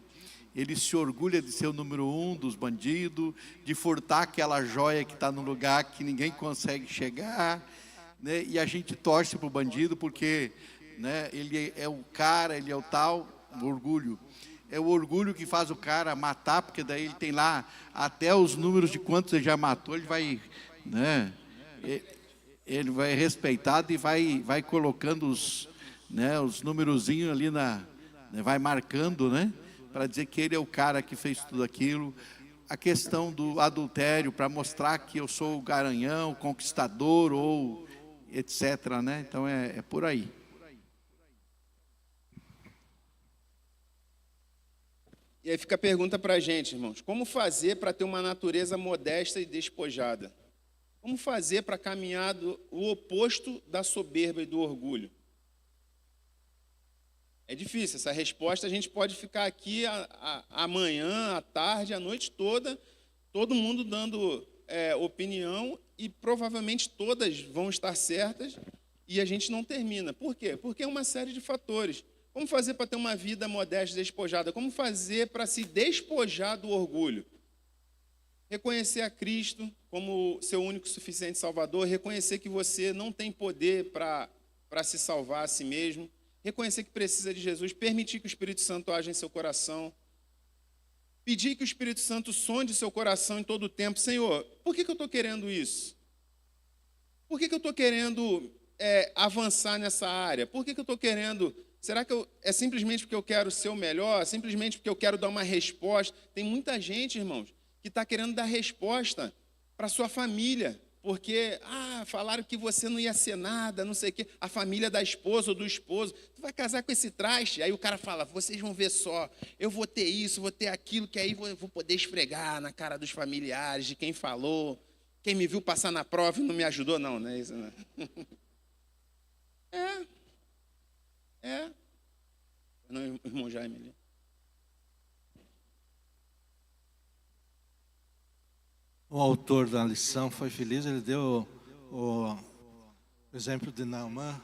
ele se orgulha de ser o número 1 dos bandidos, de furtar aquela joia que está no lugar que ninguém consegue chegar, né? E a gente torce para o bandido porque, né, ele é o cara, ele é o tal, o orgulho. É o orgulho que faz o cara matar, porque daí ele tem lá até os números de quantos ele já matou, ele vai, né, ele vai respeitado e vai colocando os, né, os numerozinhos ali né, vai marcando, né, para dizer que ele é o cara que fez tudo aquilo. A questão do adultério, para mostrar que eu sou o garanhão, o conquistador, ou etc., né? Então é por aí. E aí fica a pergunta para a gente, irmãos: como fazer para ter uma natureza modesta e despojada? Como fazer para caminhar o oposto da soberba e do orgulho? É difícil, essa resposta a gente pode ficar aqui amanhã, à tarde, a noite toda, todo mundo dando opinião, e provavelmente todas vão estar certas, e a gente não termina. Por quê? Porque é uma série de fatores. Como fazer para ter uma vida modesta e despojada? Como fazer para se despojar do orgulho? Reconhecer a Cristo como seu único e suficiente Salvador, reconhecer que você não tem poder para se salvar a si mesmo, reconhecer que precisa de Jesus, permitir que o Espírito Santo haja em seu coração, pedir que o Espírito Santo sonde seu coração em todo o tempo. Senhor, por que eu estou querendo isso? Por que eu estou querendo avançar nessa área? Por que eu estou querendo... Será que é simplesmente porque eu quero ser o melhor? Simplesmente porque eu quero dar uma resposta? Tem muita gente, irmãos, que está querendo dar resposta para sua família, porque falaram que você não ia ser nada, não sei o quê. A família da esposa ou do esposo: tu vai casar com esse traste? Aí o cara fala: vocês vão ver só, eu vou ter isso, vou ter aquilo, que aí vou poder esfregar na cara dos familiares, de quem falou, quem me viu passar na prova e não me ajudou. Não, não é isso, não. Não, irmão Jaime. O autor da lição foi feliz, ele deu o exemplo de Naamã.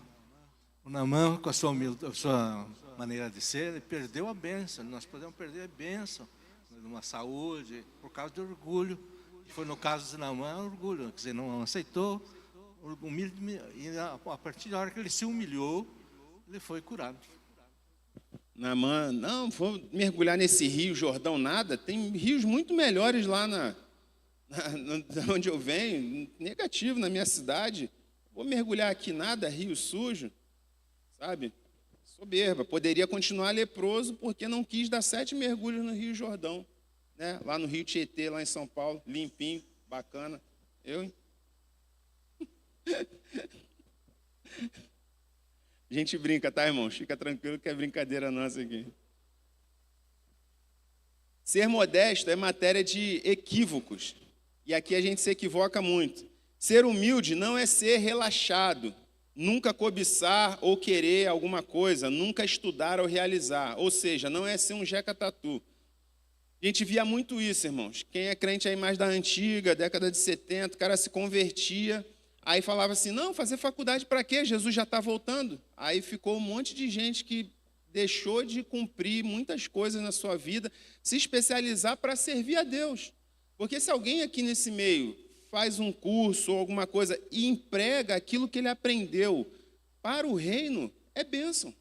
O Naamã, com a sua maneira de ser, ele perdeu a bênção. Nós podemos perder a bênção numa saúde por causa de orgulho. E foi no caso de Naamã, orgulho, quer dizer, não aceitou, e a partir da hora que ele se humilhou, ele foi curado. Naamã: não, vou mergulhar nesse rio Jordão, nada. Tem rios muito melhores lá onde eu venho, negativo, na minha cidade. Vou mergulhar aqui, nada, rio sujo, sabe? Soberba. Poderia continuar leproso porque não quis dar 7 mergulhos no Rio Jordão, né? Lá no Rio Tietê, lá em São Paulo, limpinho, bacana. Hein? A gente brinca, tá, irmãos? Fica tranquilo que é brincadeira nossa aqui. Ser modesto é matéria de equívocos. E aqui a gente se equivoca muito. Ser humilde não é ser relaxado, nunca cobiçar ou querer alguma coisa, nunca estudar ou realizar. Ou seja, não é ser um jeca tatu. A gente via muito isso, irmãos. Quem é crente aí mais da antiga, década de 70, o cara se convertia, aí falava assim: não, fazer faculdade para quê? Jesus já está voltando. Aí ficou um monte de gente que deixou de cumprir muitas coisas na sua vida, se especializar para servir a Deus. Porque se alguém aqui nesse meio faz um curso ou alguma coisa e emprega aquilo que ele aprendeu para o reino, é bênção.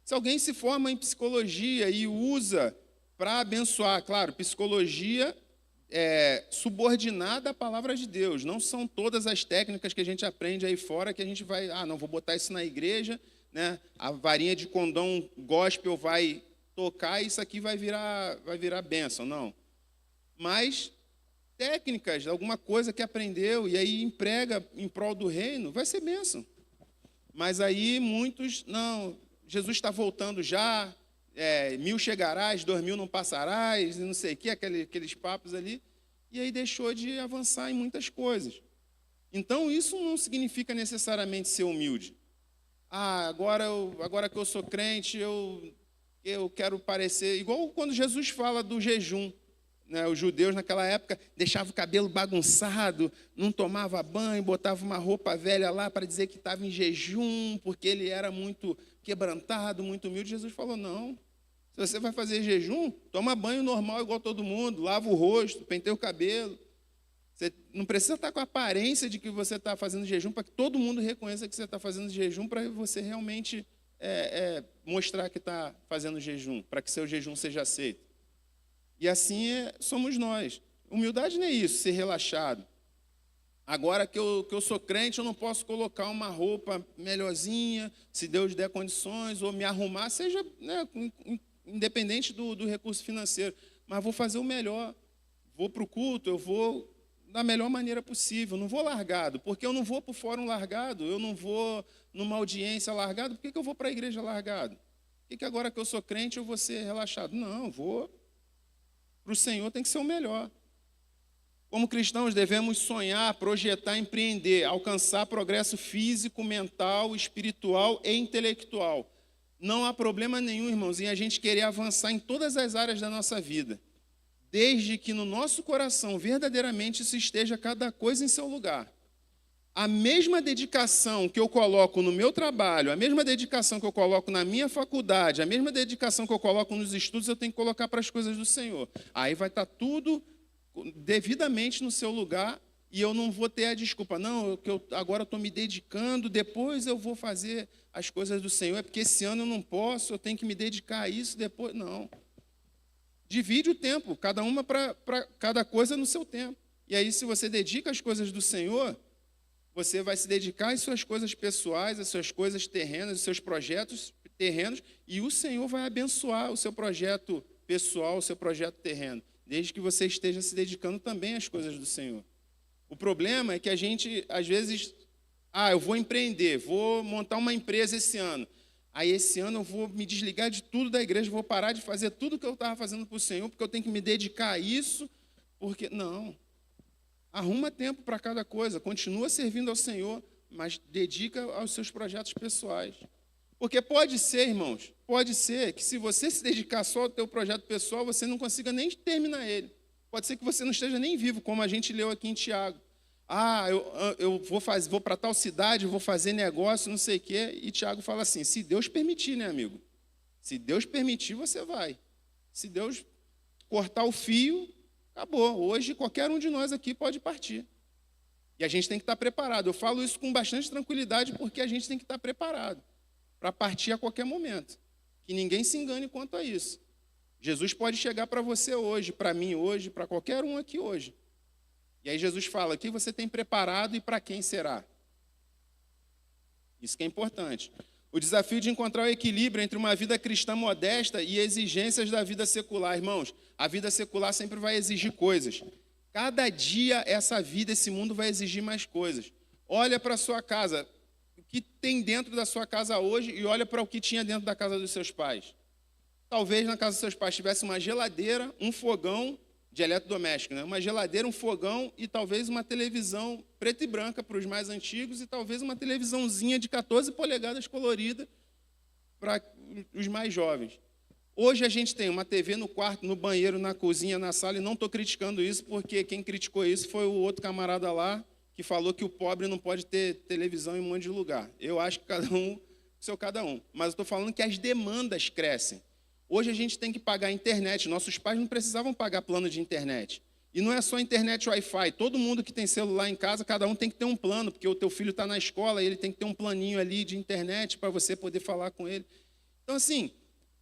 Se alguém se forma em psicologia e usa para abençoar, claro, psicologia é subordinada à palavra de Deus. Não são todas as técnicas que a gente aprende aí fora que a gente vai, não, vou botar isso na igreja, né? A varinha de condão gospel vai tocar e isso aqui vai virar bênção. Não. Mas técnicas, alguma coisa que aprendeu e aí emprega em prol do reino, vai ser bênção. Mas aí muitos, não, Jesus está voltando já, 1000 chegarás, 2000 não passarás, não sei o que, aqueles papos ali, e aí deixou de avançar em muitas coisas. Então, isso não significa necessariamente ser humilde. Agora que eu sou crente, eu quero parecer... Igual quando Jesus fala do jejum. Né? Os judeus, naquela época, deixavam o cabelo bagunçado, não tomava banho, botava uma roupa velha lá para dizer que estava em jejum, porque ele era muito quebrantado, muito humilde. Jesus falou, não. Se você vai fazer jejum, toma banho normal igual todo mundo, lava o rosto, penteia o cabelo. Você não precisa estar com a aparência de que você está fazendo jejum para que todo mundo reconheça que você está fazendo jejum, para você realmente mostrar que está fazendo jejum, para que seu jejum seja aceito. E assim somos nós. Humildade não é isso, ser relaxado. Agora que eu sou crente, eu não posso colocar uma roupa melhorzinha, se Deus der condições, ou me arrumar, seja, né, independente do recurso financeiro, mas vou fazer o melhor. Vou para o culto, eu vou da melhor maneira possível, não vou largado, porque eu não vou para o fórum largado, eu não vou numa audiência largado, por que eu vou para a igreja largado? Por que agora que eu sou crente eu vou ser relaxado? Não, vou. Para o Senhor tem que ser o melhor. Como cristãos devemos sonhar, projetar, empreender, alcançar progresso físico, mental, espiritual e intelectual. Não há problema nenhum, irmãos, em a gente querer avançar em todas as áreas da nossa vida, desde que no nosso coração verdadeiramente isso esteja cada coisa em seu lugar. A mesma dedicação que eu coloco no meu trabalho, a mesma dedicação que eu coloco na minha faculdade, a mesma dedicação que eu coloco nos estudos, eu tenho que colocar para as coisas do Senhor. Aí vai estar tudo devidamente no seu lugar e eu não vou ter a desculpa, não, que eu agora estou me dedicando, depois eu vou fazer as coisas do Senhor, é porque esse ano eu não posso, eu tenho que me dedicar a isso, depois, não. Divide o tempo, cada uma para cada coisa no seu tempo. E aí, se você dedica as coisas do Senhor, você vai se dedicar às suas coisas pessoais, às suas coisas terrenas, aos seus projetos terrenos, e o Senhor vai abençoar o seu projeto pessoal, o seu projeto terreno, desde que você esteja se dedicando também às coisas do Senhor. O problema é que a gente, às vezes, eu vou empreender, vou montar uma empresa esse ano. Aí esse ano eu vou me desligar de tudo da igreja, vou parar de fazer tudo que eu estava fazendo para o Senhor, porque eu tenho que me dedicar a isso, porque... Não. Arruma tempo para cada coisa, continua servindo ao Senhor, mas dedica aos seus projetos pessoais. Porque pode ser, irmãos, pode ser que se você se dedicar só ao teu projeto pessoal, você não consiga nem terminar ele. Pode ser que você não esteja nem vivo, como a gente leu aqui em Tiago. Eu vou para tal cidade, vou fazer negócio, não sei o quê. E Tiago fala assim, se Deus permitir, né, amigo? Se Deus permitir, você vai. Se Deus cortar o fio, acabou. Hoje, qualquer um de nós aqui pode partir. E a gente tem que estar preparado. Eu falo isso com bastante tranquilidade, porque a gente tem que estar preparado para partir a qualquer momento. Que ninguém se engane quanto a isso. Jesus pode chegar para você hoje, para mim hoje, para qualquer um aqui hoje. E aí Jesus fala, o que você tem preparado e para quem será? Isso que é importante. O desafio de encontrar o equilíbrio entre uma vida cristã modesta e exigências da vida secular. Irmãos, a vida secular sempre vai exigir coisas. Cada dia essa vida, esse mundo vai exigir mais coisas. Olha para a sua casa, o que tem dentro da sua casa hoje e olha para o que tinha dentro da casa dos seus pais. Talvez na casa dos seus pais tivesse uma geladeira, um fogão de eletrodoméstico, né? Uma geladeira, um fogão e talvez uma televisão preta e branca para os mais antigos e talvez uma televisãozinha de 14 polegadas colorida para os mais jovens. Hoje a gente tem uma TV no quarto, no banheiro, na cozinha, na sala, e não estou criticando isso, porque quem criticou isso foi o outro camarada lá, que falou que o pobre não pode ter televisão em um monte de lugar. Eu acho que cada um, seu cada um. Mas eu estou falando que as demandas crescem. Hoje a gente tem que pagar a internet. Nossos pais não precisavam pagar plano de internet. E não é só internet Wi-Fi. Todo mundo que tem celular em casa, cada um tem que ter um plano, porque o teu filho está na escola e ele tem que ter um planinho ali de internet para você poder falar com ele. Então, assim,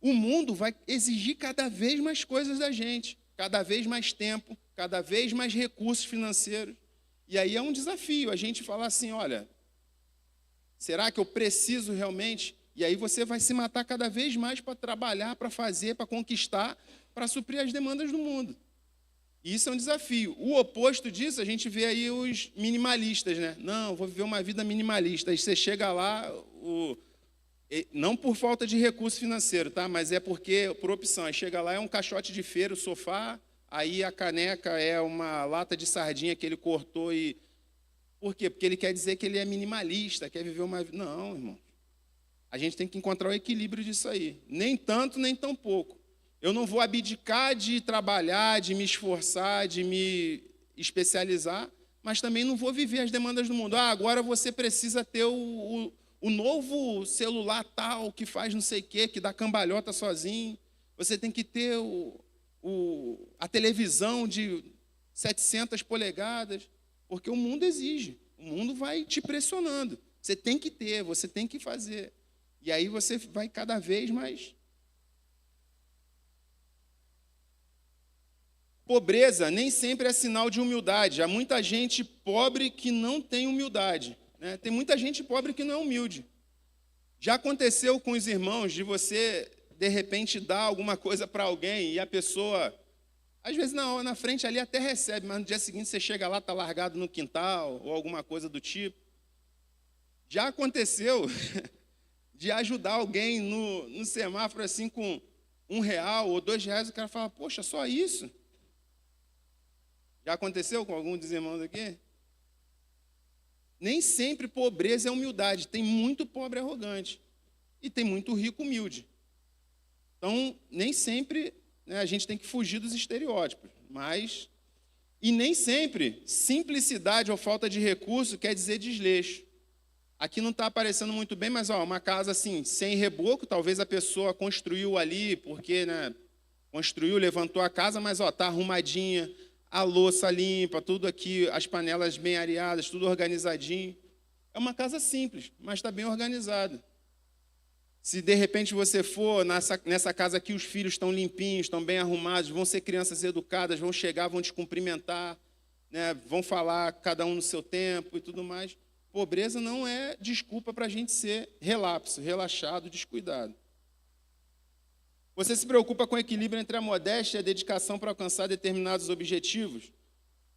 o mundo vai exigir cada vez mais coisas da gente, cada vez mais tempo, cada vez mais recursos financeiros. E aí é um desafio a gente falar assim, olha, será que eu preciso realmente... E aí você vai se matar cada vez mais para trabalhar, para fazer, para conquistar, para suprir as demandas do mundo. E isso é um desafio. O oposto disso, a gente vê aí os minimalistas, né? Não, vou viver uma vida minimalista. Aí você chega lá, não por falta de recurso financeiro, tá? Mas é porque, por opção, aí chega lá, é um caixote de feira, o sofá, aí a caneca é uma lata de sardinha que ele cortou e Por quê? Porque ele quer dizer que ele é minimalista, quer viver uma vida. Não, irmão. A gente tem que encontrar o equilíbrio disso aí. Nem tanto, nem tão pouco. Eu não vou abdicar de trabalhar, de me esforçar, de me especializar, mas também não vou viver as demandas do mundo. Agora você precisa ter o novo celular tal, que faz não sei o quê, que dá cambalhota sozinho. Você tem que ter a televisão de 700 polegadas, porque o mundo exige. O mundo vai te pressionando. Você tem que ter, você tem que fazer. E aí você vai cada vez mais. Pobreza nem sempre é sinal de humildade. Há muita gente pobre que não tem humildade, né? Tem muita gente pobre que não é humilde. Já aconteceu com os irmãos de você, de repente, dar alguma coisa para alguém e a pessoa, às vezes na frente ali até recebe, mas no dia seguinte você chega lá, está largado no quintal ou alguma coisa do tipo. Já aconteceu de ajudar alguém no semáforo assim com R$1 ou R$2, o cara fala, poxa, só isso? Já aconteceu com algum dos irmãos aqui? Nem sempre pobreza é humildade. Tem muito pobre arrogante. E tem muito rico humilde. Então, nem sempre, né, a gente tem que fugir dos estereótipos. E nem sempre simplicidade ou falta de recurso quer dizer desleixo. Aqui não está aparecendo muito bem, mas uma casa assim, sem reboco, talvez a pessoa construiu ali, porque, né, construiu, levantou a casa, mas está arrumadinha, a louça limpa, tudo aqui, as panelas bem areadas, tudo organizadinho. É uma casa simples, mas está bem organizada. Se de repente você for nessa casa aqui, os filhos estão limpinhos, estão bem arrumados, vão ser crianças educadas, vão chegar, vão te cumprimentar, né, vão falar cada um no seu tempo e tudo mais. Pobreza não é desculpa para a gente ser relapso, relaxado, descuidado. Você se preocupa com o equilíbrio entre a modéstia e a dedicação para alcançar determinados objetivos?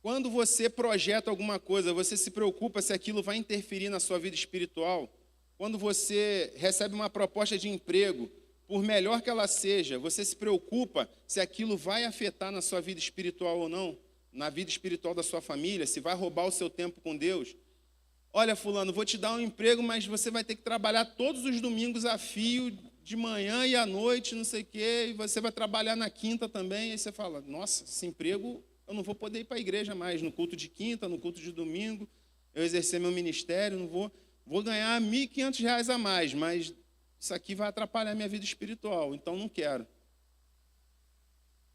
Quando você projeta alguma coisa, você se preocupa se aquilo vai interferir na sua vida espiritual? Quando você recebe uma proposta de emprego, por melhor que ela seja, você se preocupa se aquilo vai afetar na sua vida espiritual ou não? Na vida espiritual da sua família, se vai roubar o seu tempo com Deus? Olha, fulano, vou te dar um emprego, mas você vai ter que trabalhar todos os domingos a fio, de manhã e à noite, não sei o quê, e você vai trabalhar na quinta também. Aí você fala, nossa, esse emprego eu não vou poder ir para a igreja mais, no culto de quinta, no culto de domingo, eu exercer meu ministério, não vou ganhar R$1.500 a mais, mas isso aqui vai atrapalhar a minha vida espiritual, então não quero.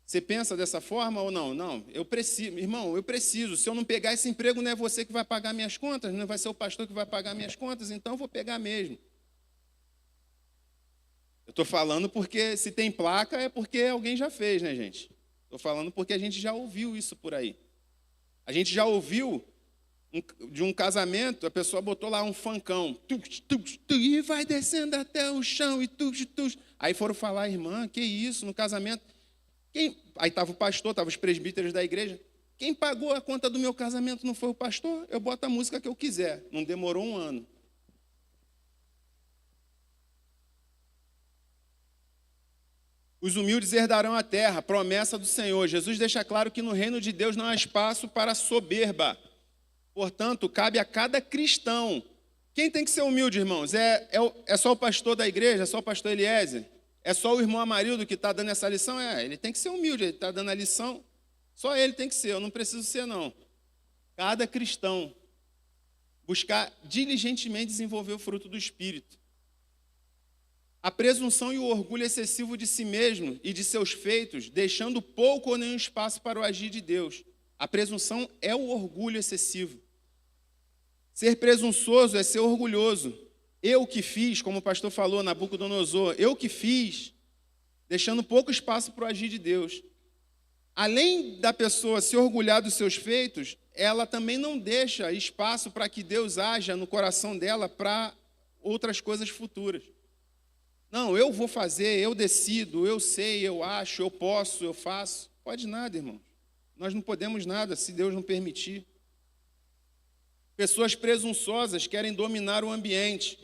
Você pensa dessa forma ou não? Não, eu preciso, irmão, eu preciso. Se eu não pegar esse emprego, não é você que vai pagar minhas contas, não vai ser o pastor que vai pagar minhas contas, então eu vou pegar mesmo. Eu estou falando porque se tem placa é porque alguém já fez, né, gente? Estou falando porque a gente já ouviu isso por aí. A gente já ouviu de um casamento, a pessoa botou lá um funkão, e vai descendo até o chão, e aí foram falar, irmã, que isso, no casamento? Aí estava o pastor, estavam os presbíteros da igreja. Quem pagou a conta do meu casamento não foi o pastor? Eu boto a música que eu quiser. Não demorou 1 ano. Os humildes herdarão a terra, promessa do Senhor. Jesus deixa claro que no reino de Deus não há espaço para soberba. Portanto, cabe a cada cristão. Quem tem que ser humilde, irmãos? É só o pastor da igreja? É só o pastor Eliezer? É só o irmão Amarildo que está dando essa lição? Ele tem que ser humilde, ele está dando a lição. Só ele tem que ser, eu não preciso ser, não. Cada cristão buscar diligentemente desenvolver o fruto do Espírito. A presunção e o orgulho excessivo de si mesmo e de seus feitos, deixando pouco ou nenhum espaço para o agir de Deus. A presunção é o orgulho excessivo. Ser presunçoso é ser orgulhoso. Eu que fiz, como o pastor falou, Nabucodonosor, eu que fiz, deixando pouco espaço para o agir de Deus. Além da pessoa se orgulhar dos seus feitos, ela também não deixa espaço para que Deus haja no coração dela para outras coisas futuras. Não, eu vou fazer, eu decido, eu sei, eu acho, eu posso, eu faço. Pode nada, irmão. Nós não podemos nada se Deus não permitir. Pessoas presunçosas querem dominar o ambiente,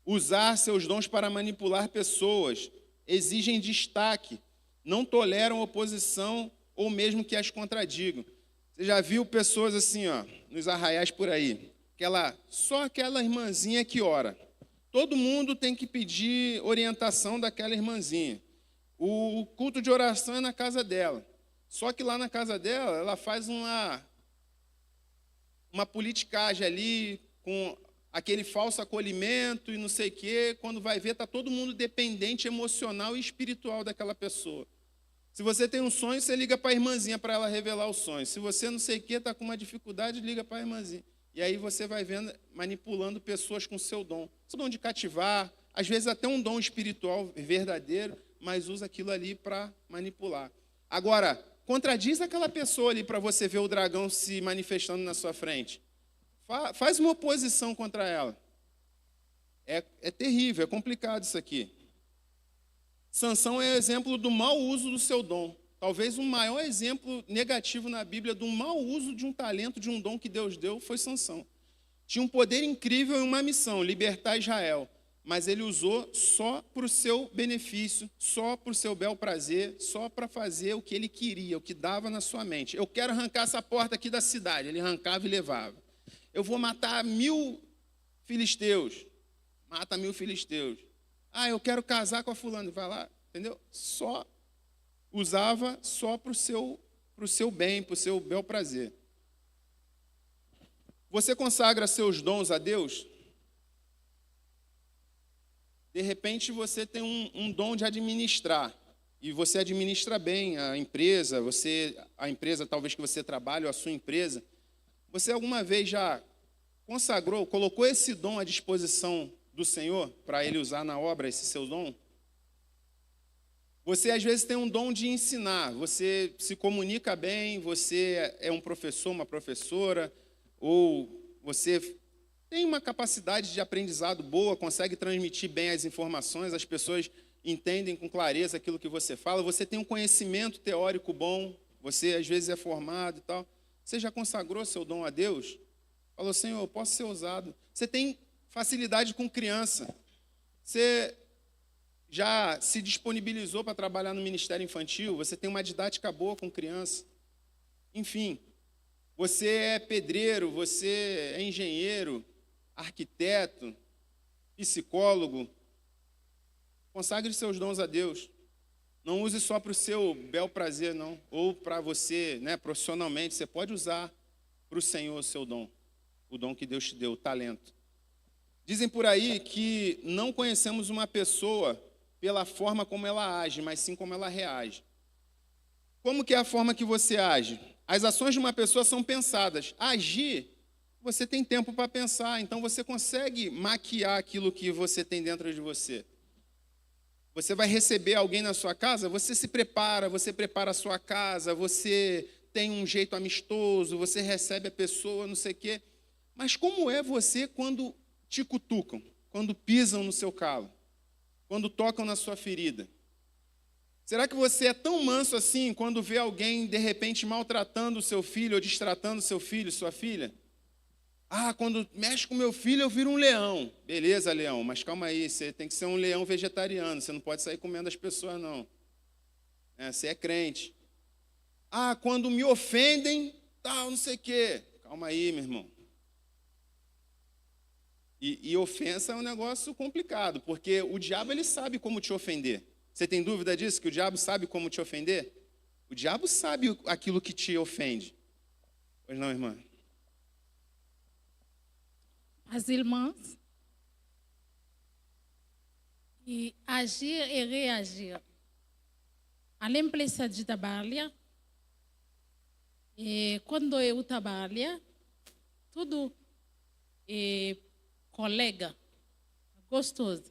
usar seus dons para manipular pessoas, exigem destaque, não toleram oposição ou mesmo que as contradigam. Você já viu pessoas assim, nos arraiais por aí, só aquela irmãzinha que ora. Todo mundo tem que pedir orientação daquela irmãzinha. O culto de oração é na casa dela. Só que lá na casa dela, ela faz uma politicagem ali, com aquele falso acolhimento e não sei o quê. Quando vai ver, está todo mundo dependente emocional e espiritual daquela pessoa. Se você tem um sonho, você liga para a irmãzinha para ela revelar o sonho. Se você não sei o quê, está com uma dificuldade, liga para a irmãzinha. E aí você vai vendo, manipulando pessoas com seu dom. Seu dom de cativar, às vezes até um dom espiritual verdadeiro, mas usa aquilo ali para manipular. Agora, contradiz aquela pessoa ali para você ver o dragão se manifestando na sua frente. Faz uma oposição contra ela. É terrível, é complicado isso aqui. Sansão é exemplo do mau uso do seu dom. Talvez o maior exemplo negativo na Bíblia do mau uso de um talento, de um dom que Deus deu, foi Sansão. Tinha um poder incrível e uma missão, libertar Israel. Mas ele usou só para o seu benefício, só para o seu bel prazer, só para fazer o que ele queria, o que dava na sua mente. Eu quero arrancar essa porta aqui da cidade. Ele arrancava e levava. Eu vou matar 1000 filisteus. Mata 1000 filisteus. Ah, eu quero casar com a fulana. Vai lá, entendeu? Só usava só para o seu bem, para o seu bel prazer. Você consagra seus dons a Deus? De repente você tem um dom de administrar, e você administra bem a empresa, a empresa talvez que você trabalhe, ou a sua empresa. Você alguma vez já consagrou, colocou esse dom à disposição do Senhor, para Ele usar na obra esse seu dom? Você às vezes tem um dom de ensinar, você se comunica bem, você é um professor, uma professora, ou você tem uma capacidade de aprendizado boa, consegue transmitir bem as informações, as pessoas entendem com clareza aquilo que você fala, você tem um conhecimento teórico bom, você às vezes é formado e tal. Você já consagrou seu dom a Deus? Falou, Senhor, eu posso ser usado. Você tem facilidade com criança. Você já se disponibilizou para trabalhar no ministério infantil, você tem uma didática boa com criança. Enfim, você é pedreiro, você é engenheiro, arquiteto, psicólogo. Consagre seus dons a Deus. Não use só para o seu bel prazer, não. Ou para você, profissionalmente. Você pode usar para o Senhor o seu dom. O dom que Deus te deu, o talento. Dizem por aí que não conhecemos uma pessoa pela forma como ela age, mas sim como ela reage. Como que é a forma que você age? As ações de uma pessoa são pensadas. Agir, você tem tempo para pensar, então você consegue maquiar aquilo que você tem dentro de você. Você vai receber alguém na sua casa, você se prepara, você prepara a sua casa, você tem um jeito amistoso, você recebe a pessoa, não sei o quê. Mas como é você quando te cutucam, quando pisam no seu calo, quando tocam na sua ferida? Será que você é tão manso assim quando vê alguém, de repente, maltratando o seu filho ou destratando o seu filho, sua filha? Ah, quando mexe com meu filho, eu viro um leão. Beleza, leão, mas calma aí, você tem que ser um leão vegetariano, você não pode sair comendo as pessoas, não. Você é crente. Ah, quando me ofendem, tal, não sei o quê. Calma aí, meu irmão. E ofensa é um negócio complicado, porque o diabo ele sabe como te ofender. Você tem dúvida disso, que o diabo sabe como te ofender? O diabo sabe aquilo que te ofende. Pois não, irmã? As irmãs, e agir e reagir. Além de trabalhar, quando eu trabalho, tudo é colega, gostoso.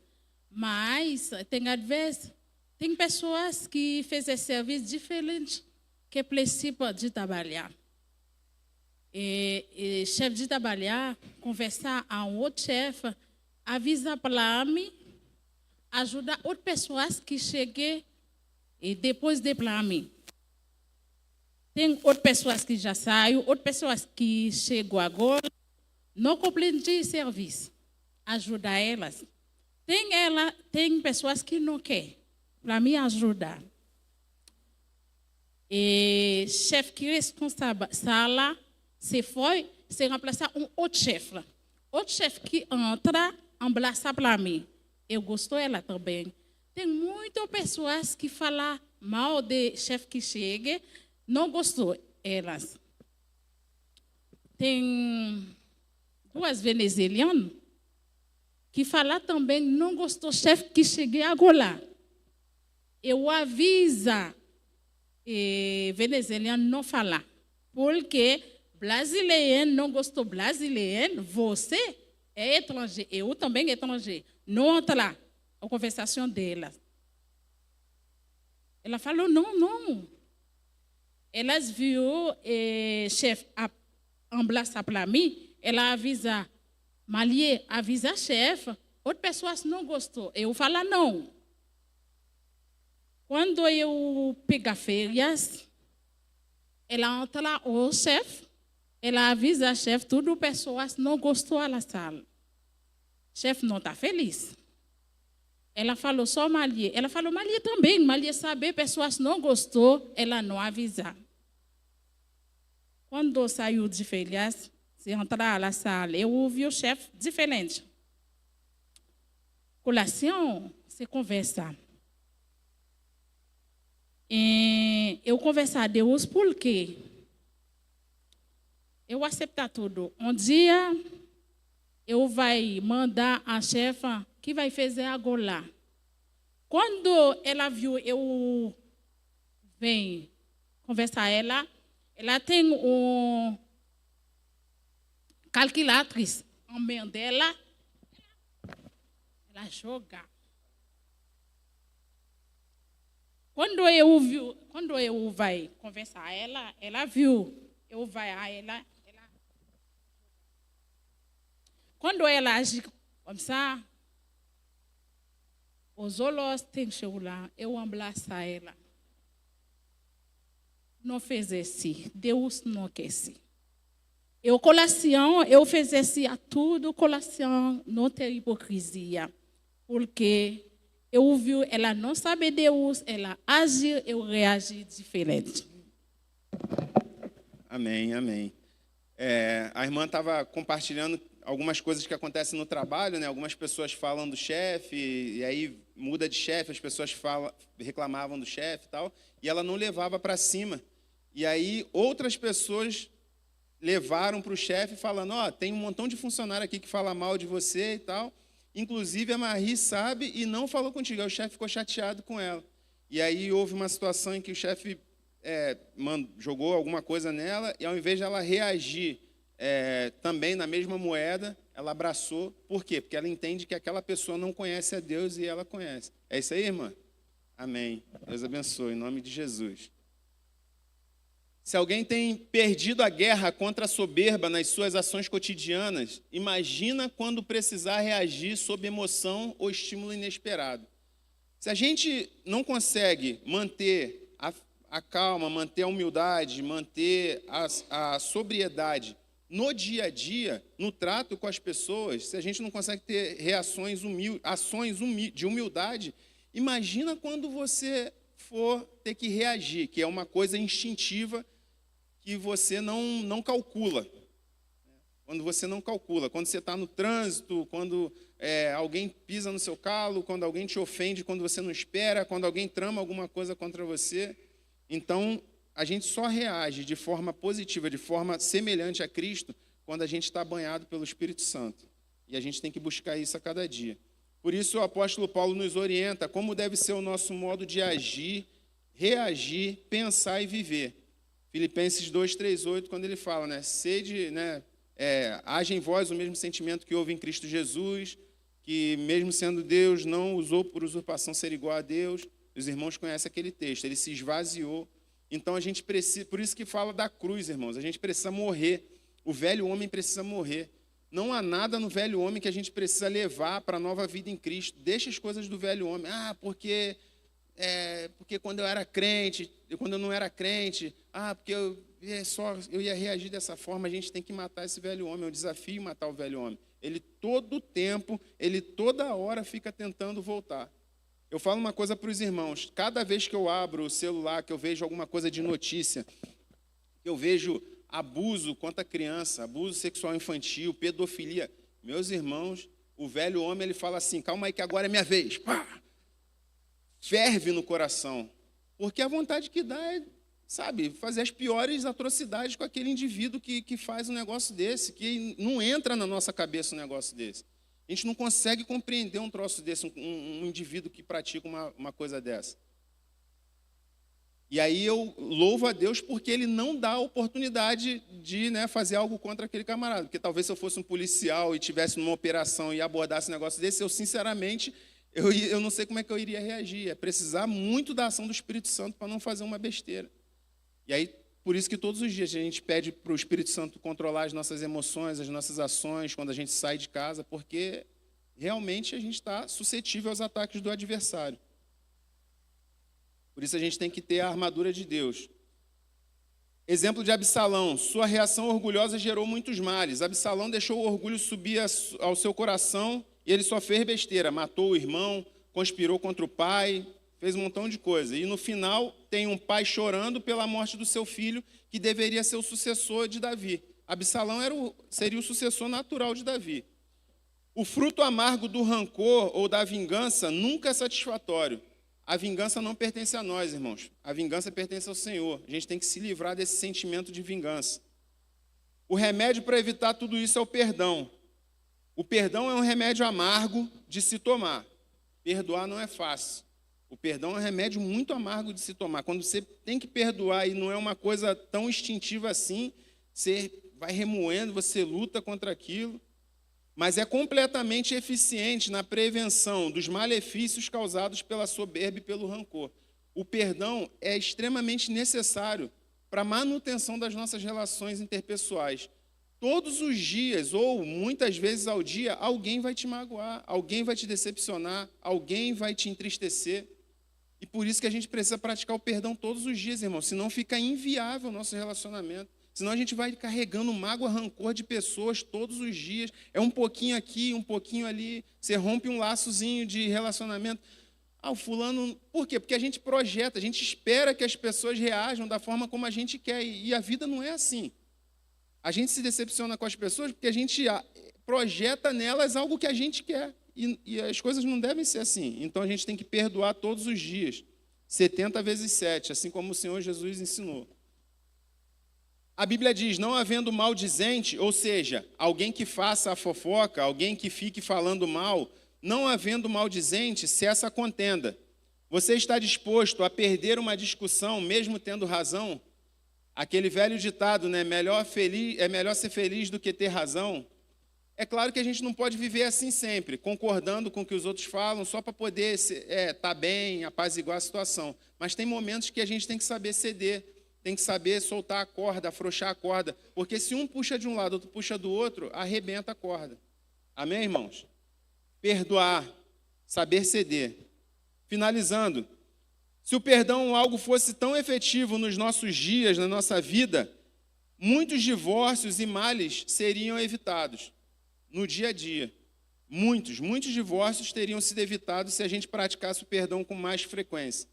Mas, às vezes, tem pessoas que fazem serviço diferente que precisam de trabalhar. Chefe de trabalhar, conversar com um outro chefe, avisa para mim, ajudar outras pessoas que chegam depois de para mim. Tem outras pessoas que já saíram, outras pessoas que chegam agora, não compreendem serviço. Ajudar elas. Tem pessoas que não querem, para me ajudar. Chefe que responsável, sala, se foi, c'est remplacer um outro chefe. Outro chefe que entra, embraça para mim. Eu gosto ela também. Tem muitas pessoas que falam mal de chefe que chega, não gostou elas. Tem duas venezuelanas que falam também não gostou do chefe que chega agora. Eu aviso venezuelano não falar, porque brasileiro não gostou brasileiro, você é estrangeiro, eu também é estrangeiro. Não entra lá, a conversação dela. Ela falou, não. Elas viu chefe embraçar para mim, ela avisa, Malie, avisa chefe, outras pessoas não gostou. Eu falo, não. Quando eu pegar férias, ela entra lá, o chefe, ela avisa a chefe, tudo pessoas não gostou da sala. O chefe não está feliz. Ela falou só Malie. Ela falou Malie também. Malie saber pessoas não gostou, ela não avisa. Quando saiu de férias, se entrar na sala, eu ouvi o chefe diferente. Colação, se conversa. Eu conversar com Deus porque eu aceitar tudo. Um dia eu vai mandar a chefa que vai fazer agora. Quando ela viu eu vem conversar ela tem um calculatriz em mão dela, ela joga. Quando eu vai conversar ela viu, eu vai a ela. Quando ela age como ça, os olhos têm que chegar lá, eu abraçar ela. Não fez assim, Deus não quer assim. Eu colação, eu fiz assim a tudo, colação, não tem hipocrisia. Porque eu vi, ela não sabe Deus, ela age, eu reagi diferente. Amém, amém. A irmã estava compartilhando algumas coisas que acontecem no trabalho, né? Algumas pessoas falam do chefe, e aí muda de chefe, as pessoas reclamavam do chefe e tal, e ela não levava para cima. E aí outras pessoas levaram para o chefe falando, tem um montão de funcionário aqui que fala mal de você e tal. Inclusive a Marie sabe e não falou contigo. Aí o chefe ficou chateado com ela. E aí houve uma situação em que o chefe jogou alguma coisa nela, e ao invés de ela reagir também na mesma moeda, ela abraçou. Por quê? Porque ela entende que aquela pessoa não conhece a Deus e ela conhece. É isso aí, irmã? Amém. Deus abençoe, em nome de Jesus. Se alguém tem perdido a guerra contra a soberba nas suas ações cotidianas, imagina quando precisar reagir sob emoção ou estímulo inesperado. Se a gente não consegue manter a calma, manter a humildade, manter a sobriedade no dia a dia, no trato com as pessoas, se a gente não consegue ter ações de humildade, imagina quando você for ter que reagir, que é uma coisa instintiva que você não calcula. Quando você não calcula, quando você está no trânsito, quando alguém pisa no seu calo, quando alguém te ofende, quando você não espera, quando alguém trama alguma coisa contra você. Então, a gente só reage de forma positiva, de forma semelhante a Cristo, quando a gente está banhado pelo Espírito Santo. E a gente tem que buscar isso a cada dia. Por isso, o apóstolo Paulo nos orienta como deve ser o nosso modo de agir, reagir, pensar e viver. Filipenses 2:3-8, quando ele fala, haja em vós o mesmo sentimento que houve em Cristo Jesus, que mesmo sendo Deus, não usou por usurpação ser igual a Deus. Os irmãos conhecem aquele texto, ele se esvaziou. Então a gente precisa, por isso que fala da cruz, irmãos, a gente precisa morrer. O velho homem precisa morrer. Não há nada no velho homem que a gente precisa levar para a nova vida em Cristo. Deixa as coisas do velho homem. Porque quando eu era crente, quando eu não era crente, porque eu ia reagir dessa forma. A gente tem que matar esse velho homem. É um desafio matar o velho homem. Ele todo tempo, ele toda hora fica tentando voltar. Eu falo uma coisa para os irmãos. Cada vez que eu abro o celular, que eu vejo alguma coisa de notícia, eu vejo abuso contra a criança, abuso sexual infantil, pedofilia. Meus irmãos, o velho homem, ele fala assim, calma aí que agora é minha vez. Pá! Ferve no coração. Porque a vontade que dá é, sabe, fazer as piores atrocidades com aquele indivíduo que faz um negócio desse, que não entra na nossa cabeça um negócio desse. A gente não consegue compreender um troço desse, um indivíduo que pratica uma coisa dessa. E aí eu louvo a Deus porque Ele não dá a oportunidade de, né, fazer algo contra aquele camarada. Porque talvez se eu fosse um policial e tivesse numa operação e abordasse um negócio desse, eu sinceramente, eu não sei como é que eu iria reagir. É precisar muito da ação do Espírito Santo para não fazer uma besteira. E aí, por isso que todos os dias a gente pede para o Espírito Santo controlar as nossas emoções, as nossas ações, quando a gente sai de casa, porque realmente a gente está suscetível aos ataques do adversário. Por isso a gente tem que ter a armadura de Deus. Exemplo de Absalão. Sua reação orgulhosa gerou muitos males. Absalão deixou o orgulho subir ao seu coração e ele só fez besteira. Matou o irmão, conspirou contra o pai, fez um montão de coisa. E no final tem um pai chorando pela morte do seu filho, que deveria ser o sucessor de Davi. Absalão seria o sucessor natural de Davi. O fruto amargo do rancor ou da vingança nunca é satisfatório. A vingança não pertence a nós, irmãos. A vingança pertence ao Senhor. A gente tem que se livrar desse sentimento de vingança. O remédio para evitar tudo isso é o perdão. O perdão é um remédio amargo de se tomar. Perdoar não é fácil. O perdão é um remédio muito amargo de se tomar. Quando você tem que perdoar e não é uma coisa tão instintiva assim, você vai remoendo, você luta contra aquilo. Mas é completamente eficiente na prevenção dos malefícios causados pela soberba e pelo rancor. O perdão é extremamente necessário para a manutenção das nossas relações interpessoais. Todos os dias, ou muitas vezes ao dia, alguém vai te magoar, alguém vai te decepcionar, alguém vai te entristecer. E por isso que a gente precisa praticar o perdão todos os dias, irmão, senão fica inviável o nosso relacionamento. Senão a gente vai carregando mágoa, rancor de pessoas todos os dias. É um pouquinho aqui, um pouquinho ali. Você rompe um laçozinho de relacionamento. O fulano... Por quê? Porque a gente projeta, a gente espera que as pessoas reajam da forma como a gente quer. E a vida não é assim. A gente se decepciona com as pessoas porque a gente projeta nelas algo que a gente quer. E as coisas não devem ser assim. Então a gente tem que perdoar todos os dias. 70 vezes 7, assim como o Senhor Jesus ensinou. A Bíblia diz, não havendo maldizente, ou seja, alguém que faça a fofoca, alguém que fique falando mal, não havendo maldizente, cessa a contenda. Você está disposto a perder uma discussão, mesmo tendo razão? Aquele velho ditado, né? É melhor ser feliz do que ter razão. É claro que a gente não pode viver assim sempre, concordando com o que os outros falam, só para poder estar bem, apaziguar a situação. Mas tem momentos que a gente tem que saber ceder, tem que saber soltar a corda, afrouxar a corda, porque se um puxa de um lado, outro puxa do outro, arrebenta a corda. Amém, irmãos? Perdoar, saber ceder. Finalizando, se o perdão algo fosse tão efetivo nos nossos dias, na nossa vida, muitos divórcios e males seriam evitados no dia a dia. Muitos divórcios teriam sido evitados se a gente praticasse o perdão com mais frequência.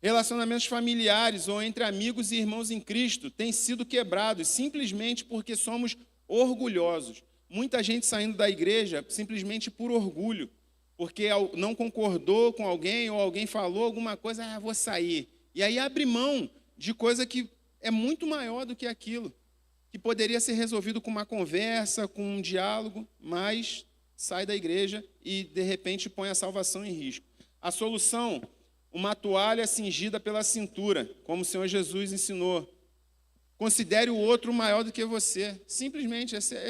Relacionamentos familiares ou entre amigos e irmãos em Cristo têm sido quebrados simplesmente porque somos orgulhosos. Muita gente saindo da igreja simplesmente por orgulho, porque não concordou com alguém ou alguém falou alguma coisa, vou sair. E aí abre mão de coisa que é muito maior do que aquilo, que poderia ser resolvido com uma conversa, com um diálogo, mas sai da igreja e, de repente, põe a salvação em risco. A solução... uma toalha cingida pela cintura, como o Senhor Jesus ensinou. Considere o outro maior do que você. Simplesmente, essa é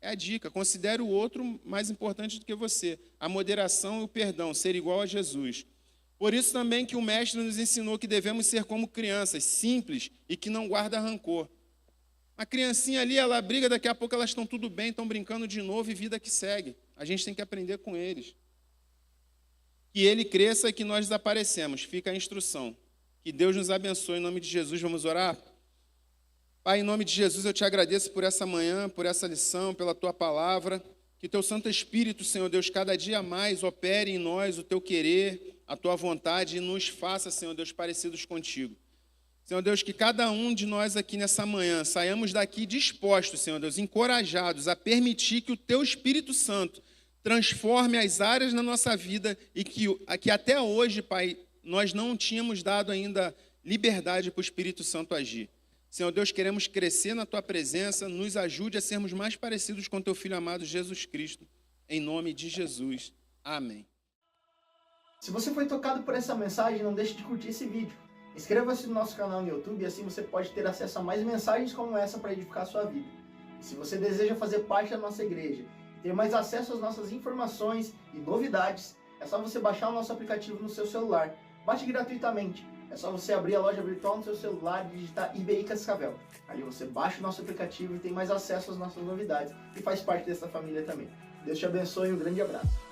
a dica. Considere o outro mais importante do que você. A moderação e o perdão, ser igual a Jesus. Por isso também que o Mestre nos ensinou que devemos ser como crianças, simples e que não guarda rancor. A criancinha ali, ela briga, daqui a pouco elas estão tudo bem, estão brincando de novo e vida que segue. A gente tem que aprender com eles. Que ele cresça e que nós desaparecemos. Fica a instrução. Que Deus nos abençoe. Em nome de Jesus, vamos orar? Pai, em nome de Jesus, eu te agradeço por essa manhã, por essa lição, pela tua palavra. Que teu Santo Espírito, Senhor Deus, cada dia mais opere em nós o teu querer, a tua vontade e nos faça, Senhor Deus, parecidos contigo. Senhor Deus, que cada um de nós aqui nessa manhã saiamos daqui dispostos, Senhor Deus, encorajados a permitir que o Teu Espírito Santo transforme as áreas na nossa vida e que até hoje, Pai, nós não tínhamos dado ainda liberdade para o Espírito Santo agir. Senhor Deus, queremos crescer na Tua presença, nos ajude a sermos mais parecidos com Teu Filho amado Jesus Cristo, em nome de Jesus. Amém. Se você foi tocado por essa mensagem, não deixe de curtir esse vídeo. Inscreva-se no nosso canal no YouTube e assim você pode ter acesso a mais mensagens como essa para edificar a sua vida. E se você deseja fazer parte da nossa igreja e ter mais acesso às nossas informações e novidades, é só você baixar o nosso aplicativo no seu celular. Baixe gratuitamente. É só você abrir a loja virtual no seu celular e digitar IBI Cascavel. Ali você baixa o nosso aplicativo e tem mais acesso às nossas novidades e faz parte dessa família também. Deus te abençoe e um grande abraço.